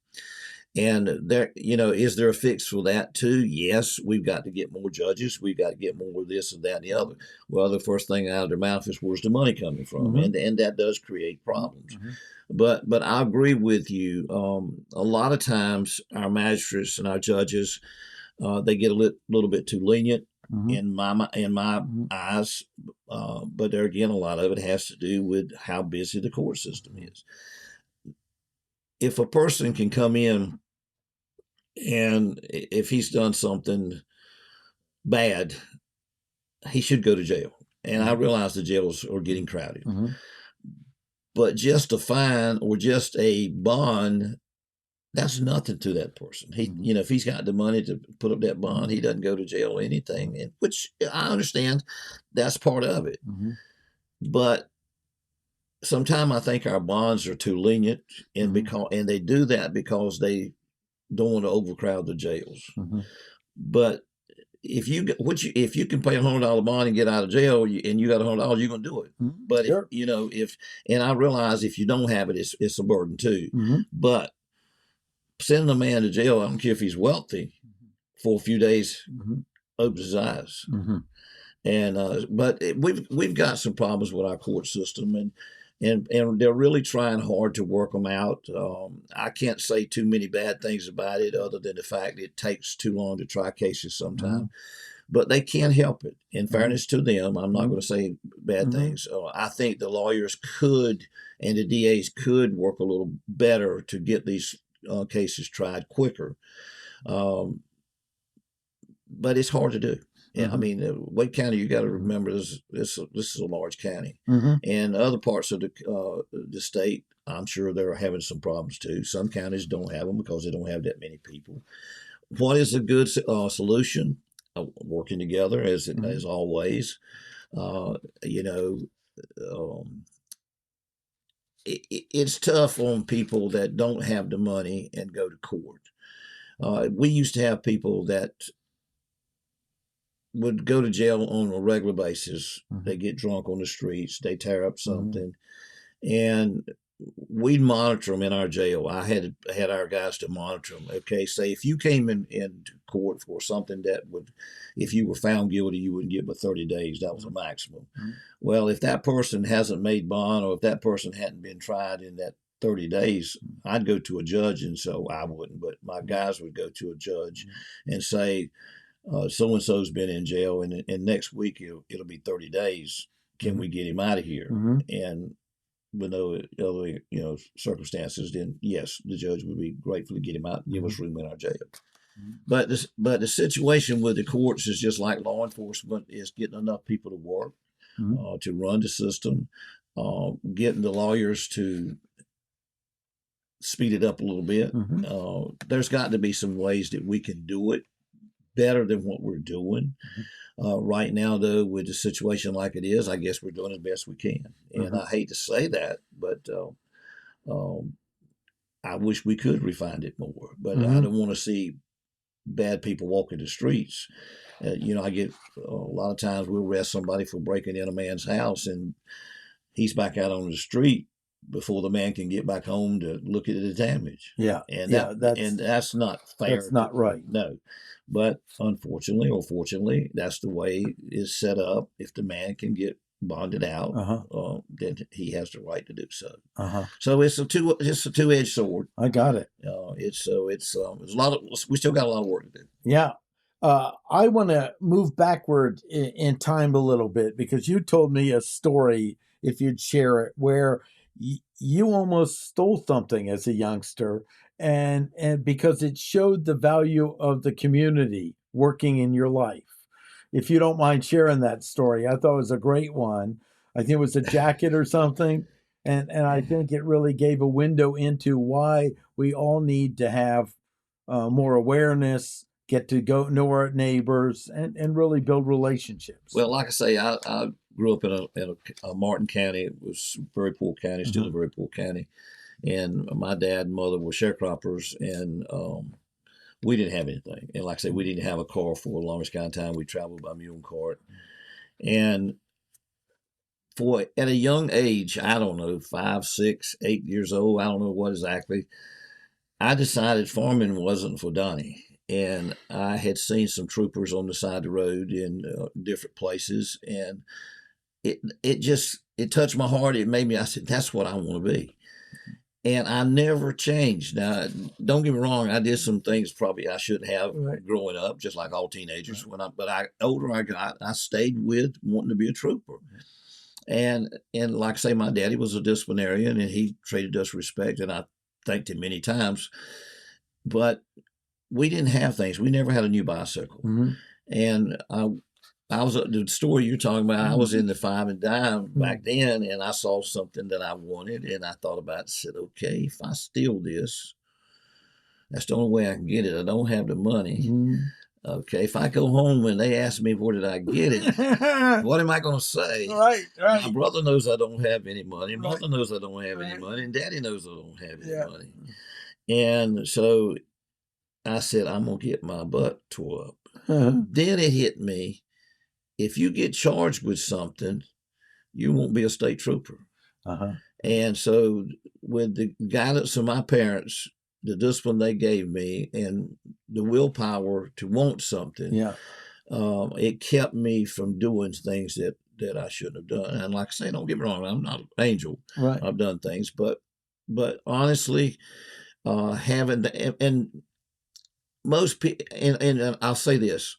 Speaker 2: And there, you know, is there a fix for that too? Yes, we've got to get more judges. We've got to get more of this and that and the other. Well, the first thing out of their mouth is, where's the money coming from? And that does create problems. But I agree with you. A lot of times our magistrates and our judges, they get a little bit too lenient in my eyes. But there again, a lot of it has to do with how busy the court system is. If a person can come in and if he's done something bad, he should go to jail. And I realize the jails are getting crowded. But just a fine or just a bond, that's nothing to that person. He, you know, if he's got the money to put up that bond, he doesn't go to jail or anything. And which I understand, that's part of it. But sometimes I think our bonds are too lenient, and they do that because they don't want to overcrowd the jails. But if you can pay $100 bond and get out of jail, and you got $100, you're gonna do it. But and I realize if you don't have it, it's a burden too. But sending a man to jail, I don't care if he's wealthy, for a few days, opens his eyes. And but we've got some problems with our court system, and they're really trying hard to work them out. I can't say too many bad things about it, other than the fact it takes too long to try cases sometimes. But they can't help it. In fairness to them, I'm not going to say bad things. I think the lawyers could and the DAs could work a little better to get these cases tried quicker. But it's hard to do. I mean, Wake County, you got to remember, this is a large county. And other parts of the state, I'm sure they're having some problems too. Some counties don't have them because they don't have that many people. What is a good solution? Working together as always. It's tough on people that don't have the money and go to court. We used to have people that would go to jail on a regular basis. They get drunk on the streets, they tear up something, and we'd monitor them in our jail. I had our guys to monitor them. Okay, say if you came into court for something that would, if you were found guilty, you wouldn't get but 30 days. That was a maximum. Well, if that person hasn't made bond, or if that person hadn't been tried in that 30 days, I'd go to a judge, and so I wouldn't, but my guys would go to a judge and say, so-and-so's been in jail, and next week it'll be 30 days. Can we get him out of here? And with no other circumstances, then yes, the judge would be grateful to get him out and give us room in our jail. But the situation with the courts is just like law enforcement, is getting enough people to work, to run the system, getting the lawyers to speed it up a little bit. There's got to be some ways that we can do it better than what we're doing. Right now, though, with the situation like it is, I guess we're doing as best we can. And I hate to say that, but I wish we could refine it more. But I don't want to see bad people walking the streets. I get a lot of times we'll arrest somebody for breaking in a man's house, and he's back out on the street before the man can get back home to look at the damage. And that's not fair.
Speaker 1: That's not right.
Speaker 2: No. But unfortunately or fortunately, that's the way it's set up. If the man can get bonded out, then he has the right to do so. So it's a two-edged sword.
Speaker 1: I got it.
Speaker 2: It's a lot of, we still got a lot of work to do.
Speaker 1: Yeah. I want to move backward in time a little bit, because you told me a story, if you'd share it, where you almost stole something as a youngster, and because it showed the value of the community working in your life. If you don't mind sharing that story, I thought it was a great one. I think it was a jacket or something, and I think it really gave a window into why we all need to have more awareness, get to know our neighbors, and really build relationships.
Speaker 2: Well, like I say, I grew up in a Martin County. It was a very poor county, still a very poor county. And my dad and mother were sharecroppers, and we didn't have anything. And like I say, we didn't have a car for the longest kind of time. We traveled by mule and cart. And at a young age, I don't know, 5, 6, 8 years old, I don't know what exactly, I decided farming wasn't for Donnie. And I had seen some troopers on the side of the road in different places, and it touched my heart. It made me, I said, that's what I want to be. And I never changed. Now, don't get me wrong, I did some things probably I shouldn't have growing up, just like all teenagers. Older I got, I stayed with wanting to be a trooper. And like I say, my daddy was a disciplinarian, and he treated us respect, and I thanked him many times. But we didn't have things. We never had a new bicycle. And I was the story you're talking about. I was in the 5 and dime back then, and I saw something that I wanted, and I thought about it and said, okay, if I steal this, that's the only way I can get it. I don't have the money. Okay, if I go home and they ask me where did I get it, what am I going to say?
Speaker 1: Right.
Speaker 2: My brother knows I don't have any money. Mother knows I don't have any money, and Daddy knows I don't have any money. And so I said, I'm going to get my butt tore up. Then it hit me. If you get charged with something, you won't be a state trooper. And so with the guidance of my parents, the discipline they gave me, and the willpower to want something, it kept me from doing things that I shouldn't have done. And like I say, don't get me wrong, I'm not an angel.
Speaker 1: Right.
Speaker 2: I've done things, but honestly, having and most people, and I'll say this,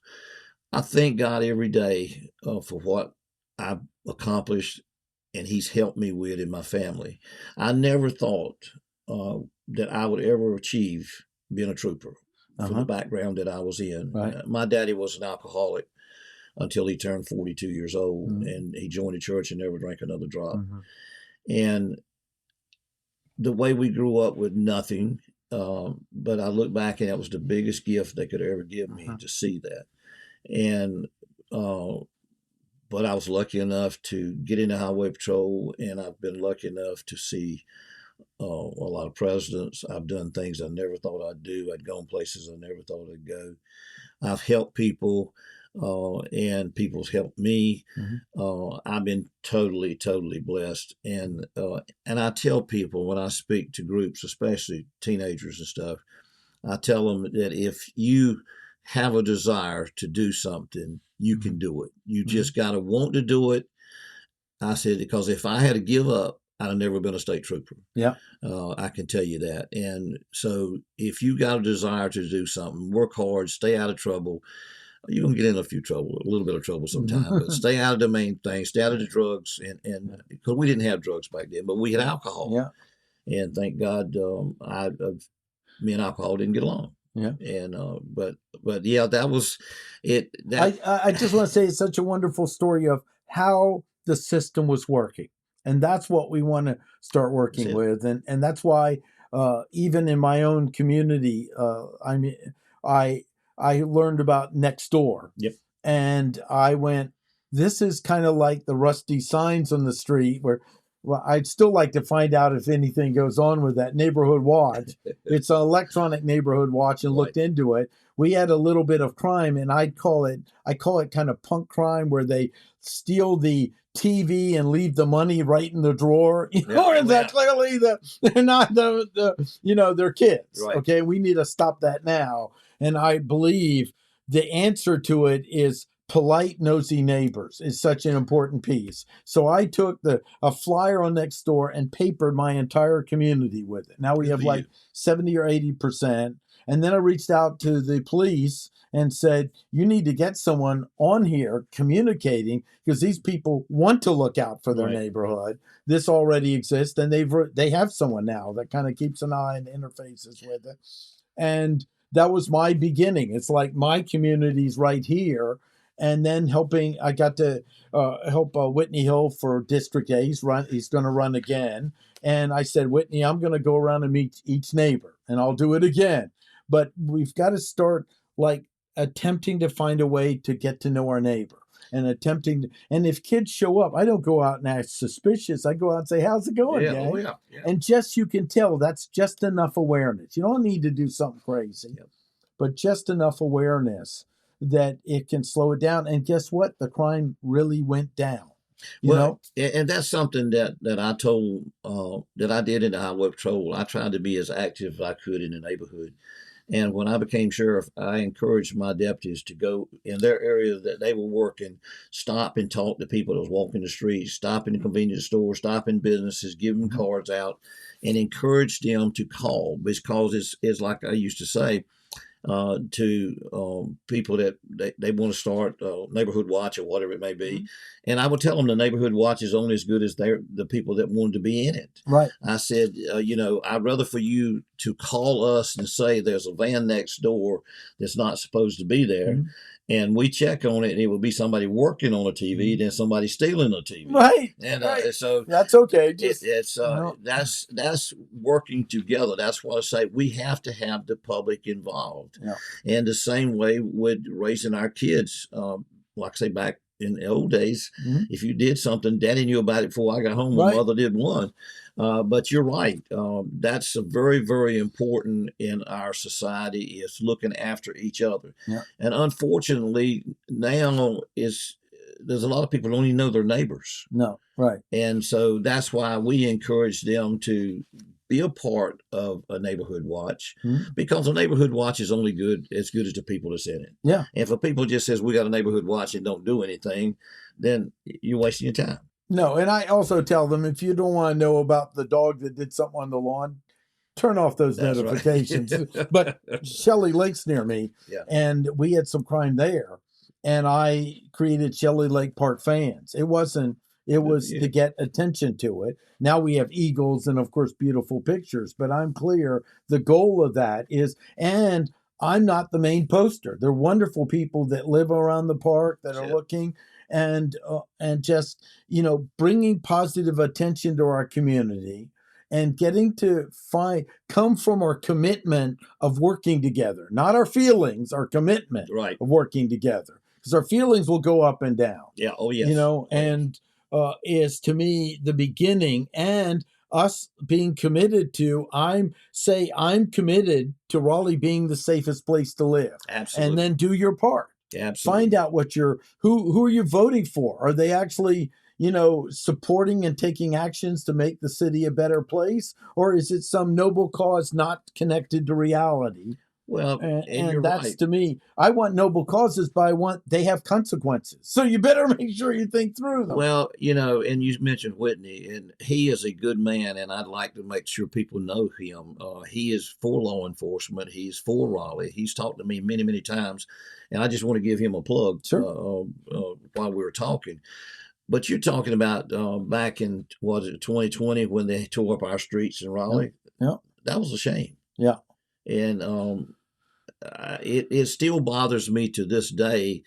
Speaker 2: I thank God every day for what I've accomplished and He's helped me with in my family. I never thought that I would ever achieve being a trooper for the background that I was in.
Speaker 1: Right.
Speaker 2: My daddy was an alcoholic until he turned 42 years old, and he joined the church and never drank another drop. And the way we grew up with nothing, but I look back and it was the biggest gift they could ever give me to see that. And but I was lucky enough to get into highway patrol, and I've been lucky enough to see a lot of presidents. I've done things I never thought I'd do. I'd gone places I never thought I'd go. I've helped people, and people's helped me. I've been totally, totally blessed. And I tell people when I speak to groups, especially teenagers and stuff, I tell them that if you have a desire to do something, you can do it. You just got to want to do it. I said, because if I had to give up, I'd have never been a state trooper.
Speaker 1: Yeah.
Speaker 2: I can tell you that. And so if you got a desire to do something, work hard, stay out of trouble. You're going to get in a little bit of trouble sometimes, but stay out of the main thing, stay out of the drugs. And because we didn't have drugs back then, but we had alcohol.
Speaker 1: Yeah.
Speaker 2: And thank God me and alcohol didn't get along.
Speaker 1: Yeah.
Speaker 2: And but yeah, that was it.
Speaker 1: I just want to say it's such a wonderful story of how the system was working, and that's what we want to start working with, and that's why even in my own community, I mean, I learned about Nextdoor.
Speaker 2: Yep.
Speaker 1: And I went, this is kind of like the rusty signs on the street where. Well, I'd still like to find out if anything goes on with that neighborhood watch. It's an electronic neighborhood watch, and looked into it. We had a little bit of crime, and I call it kind of punk crime, where they steal the TV and leave the money right in the drawer. And that clearly they're not they're kids.
Speaker 2: Right.
Speaker 1: Okay, we need to stop that now. And I believe the answer to it is polite, nosy neighbors is such an important piece. So I took a flyer on Nextdoor and papered my entire community with it. Now we have like 70 or 80%. And then I reached out to the police and said, you need to get someone on here communicating, because these people want to look out for their neighborhood. This already exists, and they have someone now that kind of keeps an eye and interfaces with it. And that was my beginning. It's like my community's right here. And then I got to help Whitney Hill for District A. He's going to run again. And I said, Whitney, I'm going to go around and meet each neighbor, and I'll do it again. But we've got to start like attempting to find a way to get to know our neighbor, and and if kids show up, I don't go out and act suspicious. I go out and say, how's it going, gang?
Speaker 2: Yeah.
Speaker 1: And you can tell that's just enough awareness. You don't need to do something crazy, but just enough awareness that it can slow it down. And guess what? The crime really went down. You know?
Speaker 2: And that's something that I told, that I did in the highway patrol. I tried to be as active as I could in the neighborhood. And when I became sheriff, I encouraged my deputies to go in their area that they were working, stop and talk to people that was walking the streets, stop in the convenience store, stop in businesses, give them cards out, and encourage them to call, because it's like I used to say, to people that they want to start neighborhood watch or whatever it may be. And I would tell them the neighborhood watch is only as good as the people that wanted to be in it.
Speaker 1: Right.
Speaker 2: I said, I'd rather for you to call us and say there's a van next door that's not supposed to be there. And we check on it, and it will be somebody working on a TV than somebody stealing a TV.
Speaker 1: Right.
Speaker 2: And
Speaker 1: so that's okay.
Speaker 2: That's working together. That's why I say we have to have the public involved.
Speaker 1: Yeah.
Speaker 2: And the same way with raising our kids. Like I say, back in the old days, if you did something, Daddy knew about it before I got home. My mother did one. But you're right. That's very, very important in our society, is looking after each other.
Speaker 1: Yeah.
Speaker 2: And unfortunately, now there's a lot of people who don't even know their neighbors.
Speaker 1: No, right.
Speaker 2: And so that's why we encourage them to be a part of a neighborhood watch,
Speaker 1: Mhm.
Speaker 2: because a neighborhood watch is only as good as the people that's in it.
Speaker 1: Yeah.
Speaker 2: And if a people just says we got a neighborhood watch and don't do anything, then you're wasting your time.
Speaker 1: No, and I also tell them, if you don't want to know about the dog that did something on the lawn, turn off those
Speaker 2: That's right.
Speaker 1: notifications. But Shelley Lake's near me,
Speaker 2: Yeah.
Speaker 1: and we had some crime there, and I created Shelley Lake Park Fans. It was to get attention to it. Now we have eagles and, of course, beautiful pictures, but I'm clear the goal of that is, and I'm not the main poster. They're wonderful people that live around the park that are
Speaker 2: Yeah.
Speaker 1: looking, and just, bringing positive attention to our community, and getting to come from our commitment of working together, not our feelings, our commitment
Speaker 2: Right.
Speaker 1: of working together, because our feelings will go up and down.
Speaker 2: Yeah. Oh, yes.
Speaker 1: And is, to me, the beginning, and us being committed to, I'm committed to Raleigh being the safest place to live.
Speaker 2: Absolutely.
Speaker 1: And then do your part.
Speaker 2: Absolutely.
Speaker 1: Find out who are you voting for? Are they actually, supporting and taking actions to make the city a better place? Or is it some noble cause not connected to reality?
Speaker 2: Well, and you're
Speaker 1: that's
Speaker 2: right.
Speaker 1: To me, I want noble causes, but they have consequences. So you better make sure you think through them.
Speaker 2: Well, and you mentioned Whitney, and he is a good man, and I'd like to make sure people know him. He is for law enforcement. He's for Raleigh. He's talked to me many, many times, and I just want to give him a plug.
Speaker 1: Sure.
Speaker 2: While we were talking. But you're talking about back in, was it 2020, when they tore up our streets in Raleigh?
Speaker 1: Yeah.
Speaker 2: That was a shame.
Speaker 1: Yeah.
Speaker 2: And it still bothers me to this day.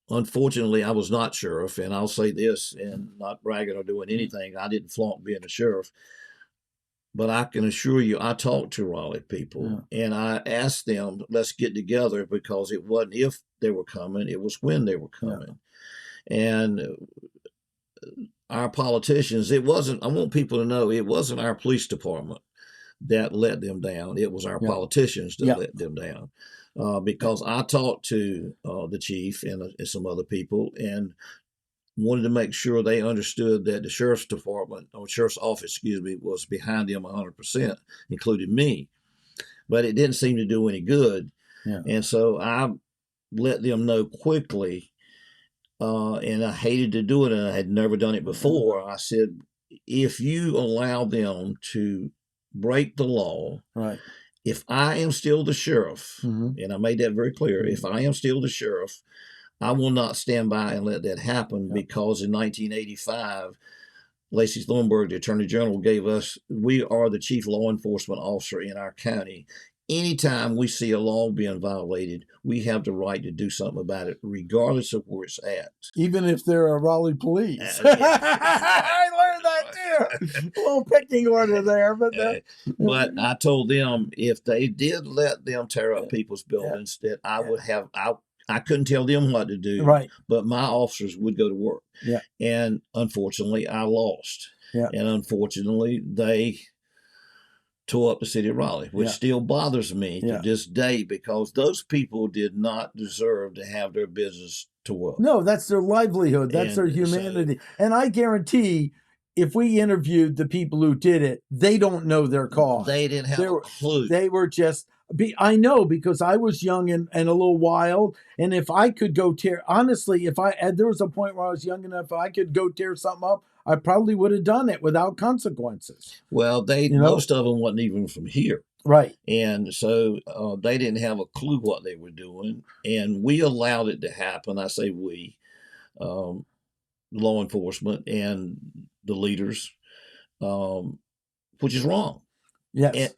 Speaker 2: Unfortunately, I was not sheriff, and I'll say this, and not bragging or doing anything, I didn't flaunt being a sheriff. But I can assure you, I talked to Raleigh people, and I asked them, let's get together, because it wasn't if they were coming, it was when they were coming.
Speaker 1: Yeah.
Speaker 2: And our politicians, I want people to know, it wasn't our police department that let them down. It was our politicians that let them down. Because I talked to the chief and some other people, and wanted to make sure they understood that the sheriff's department, or sheriff's office, was behind them 100%, including me. But it didn't seem to do any good.
Speaker 1: Yeah.
Speaker 2: And so I let them know quickly. And I hated to do it, and I had never done it before. I said, if you allow them to break the law,
Speaker 1: right,
Speaker 2: if I am still the sheriff, and I made that very clear, if I am still the sheriff, I will not stand by and let that happen, because in 1985, Lacey Thornburg, the Attorney General, we are the chief law enforcement officer in our county. Anytime we see a law being violated, we have the right to do something about it, regardless of where it's at.
Speaker 1: Even if they're a Raleigh police. I learned that too. A little pecking order there.
Speaker 2: But I told them, if they did let them tear up people's buildings, that I would have, I couldn't tell them what to do,
Speaker 1: right,
Speaker 2: but my officers would go to work.
Speaker 1: Yeah.
Speaker 2: And unfortunately, I lost.
Speaker 1: Yeah.
Speaker 2: And unfortunately, they tore up the city of Raleigh, which still bothers me to this day, because those people did not deserve to have their business tore up.
Speaker 1: No, that's their livelihood. That's their humanity. And I guarantee, if we interviewed the people who did it, they don't know their cause.
Speaker 2: They didn't have a clue.
Speaker 1: They were just... I know, because I was young and a little wild, and if I could go tear... Honestly, there was a point where I was young enough, if I could go tear something up, I probably would have done it without consequences.
Speaker 2: Well, most of them wasn't even from here.
Speaker 1: Right.
Speaker 2: And so they didn't have a clue what they were doing, and we allowed it to happen. I say we, law enforcement and the leaders, which is wrong.
Speaker 1: Yes.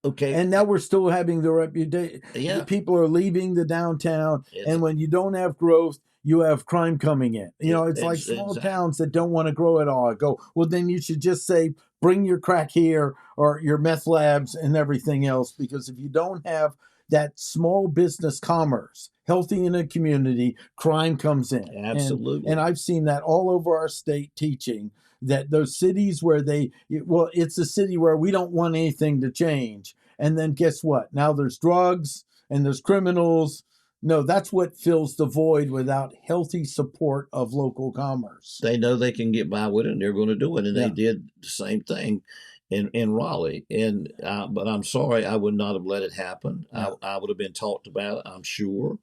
Speaker 2: Okay.
Speaker 1: And now we're still having the reputation.
Speaker 2: Yeah.
Speaker 1: People are leaving the downtown, and when you don't have growth, you have crime coming in. It's like small towns that don't want to grow at all. I go, well, then you should just say, bring your crack here, or your meth labs and everything else. Because if you don't have that small business commerce healthy in a community, crime comes in.
Speaker 2: Absolutely.
Speaker 1: And I've seen that all over our state, teaching that those cities where it's a city where we don't want anything to change. And then guess what? Now there's drugs and there's criminals. No, that's what fills the void without healthy support of local commerce.
Speaker 2: They know they can get by with it, and they're going to do it. And they did the same thing. in Raleigh. And but I'm sorry, I would not have let it happen.
Speaker 1: Yeah.
Speaker 2: I would have been talked about, I'm sure,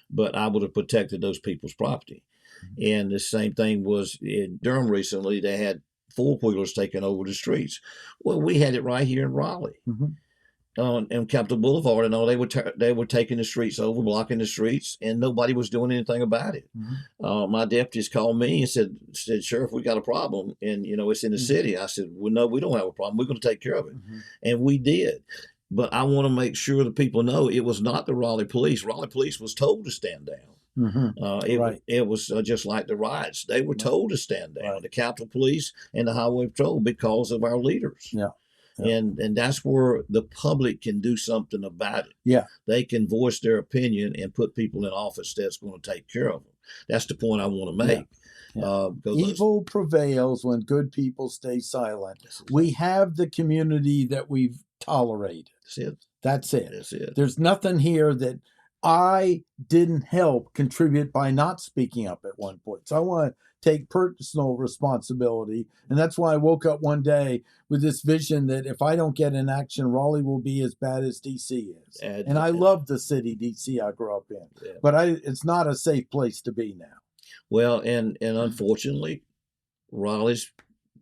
Speaker 2: but I would have protected those people's property. And the same thing was in Durham recently. They had four-wheelers taking over the streets. Well, we had it right here in Raleigh. On Capitol Boulevard and all, they were taking the streets over, blocking the streets, and nobody was doing anything about it. My deputies called me and said, Sheriff, we got a problem, and it's in the city. I said, well, no, we don't have a problem. We're going to take care of it, and we did. But I want to make sure the people know it was not the Raleigh police. Raleigh police was told to stand down. It was just like the riots. They were told to stand down. The Capitol Police and the Highway Patrol, because of our leaders.
Speaker 1: Yeah.
Speaker 2: And that's where the public can do something about it.
Speaker 1: Yeah.
Speaker 2: They can voice their opinion and put people in office that's going to take care of them. That's the point I want to make.
Speaker 1: Evil prevails when good people stay silent. We have the community that we've tolerated. That's it.
Speaker 2: That's it.
Speaker 1: There's nothing here that I didn't help contribute by not speaking up at one point. So I want to take personal responsibility. And that's why I woke up one day with this vision that if I don't get in action, Raleigh will be as bad as D.C. is. And I love the city D.C. I grew up in. But it's not a safe place to be now.
Speaker 2: Well, and unfortunately, Raleigh's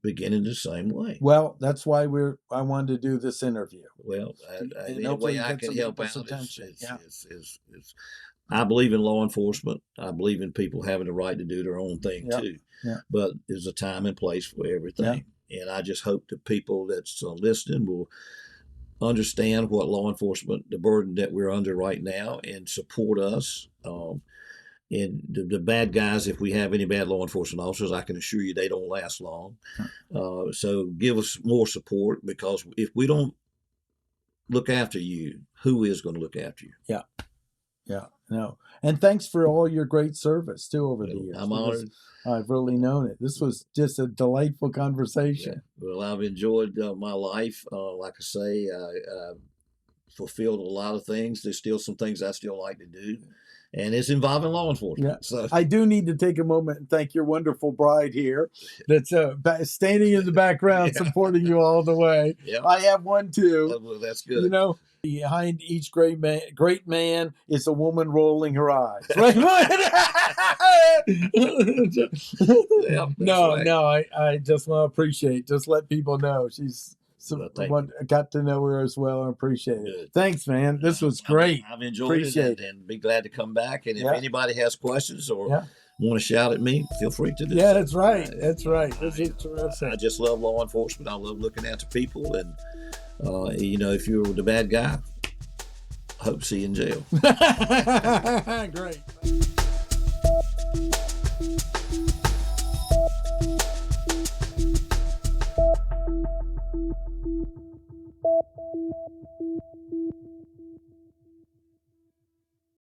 Speaker 2: beginning the same way.
Speaker 1: Well, that's why I wanted to do this interview.
Speaker 2: Well, any way I can help out is I believe in law enforcement. I believe in people having the right to do their own thing too. But there's a time and place for everything. And I just hope the people that's listening will understand what law enforcement, the burden that we're under right now, and support us. And the bad guys, if we have any bad law enforcement officers, I can assure you they don't last long. So give us more support, because if we don't look after you, who is going to look after you?
Speaker 1: No. And thanks for all your great service too over the years.
Speaker 2: I'm honored.
Speaker 1: I've really known it. This was just a delightful conversation.
Speaker 2: Well, I've enjoyed my life. Like I say, I fulfilled a lot of things. There's still some things I still like to do. And it's involving law enforcement. So
Speaker 1: I do need to take a moment and thank your wonderful bride here that's standing in the background supporting you all the way. I have one too.
Speaker 2: Well, that's good.
Speaker 1: Behind each great man is a woman rolling her eyes. Right? I just want to appreciate. Just let people know she's. I got to know her as well and appreciate it.
Speaker 2: Good.
Speaker 1: Thanks, man. This was great.
Speaker 2: I've enjoyed it and be glad to come back. And if anybody has questions or want to shout at me, feel free to do so.
Speaker 1: That's right. That's right.
Speaker 2: I just love law enforcement. I love looking after people. And, if you're the bad guy, I hope to see you in jail.
Speaker 1: Great.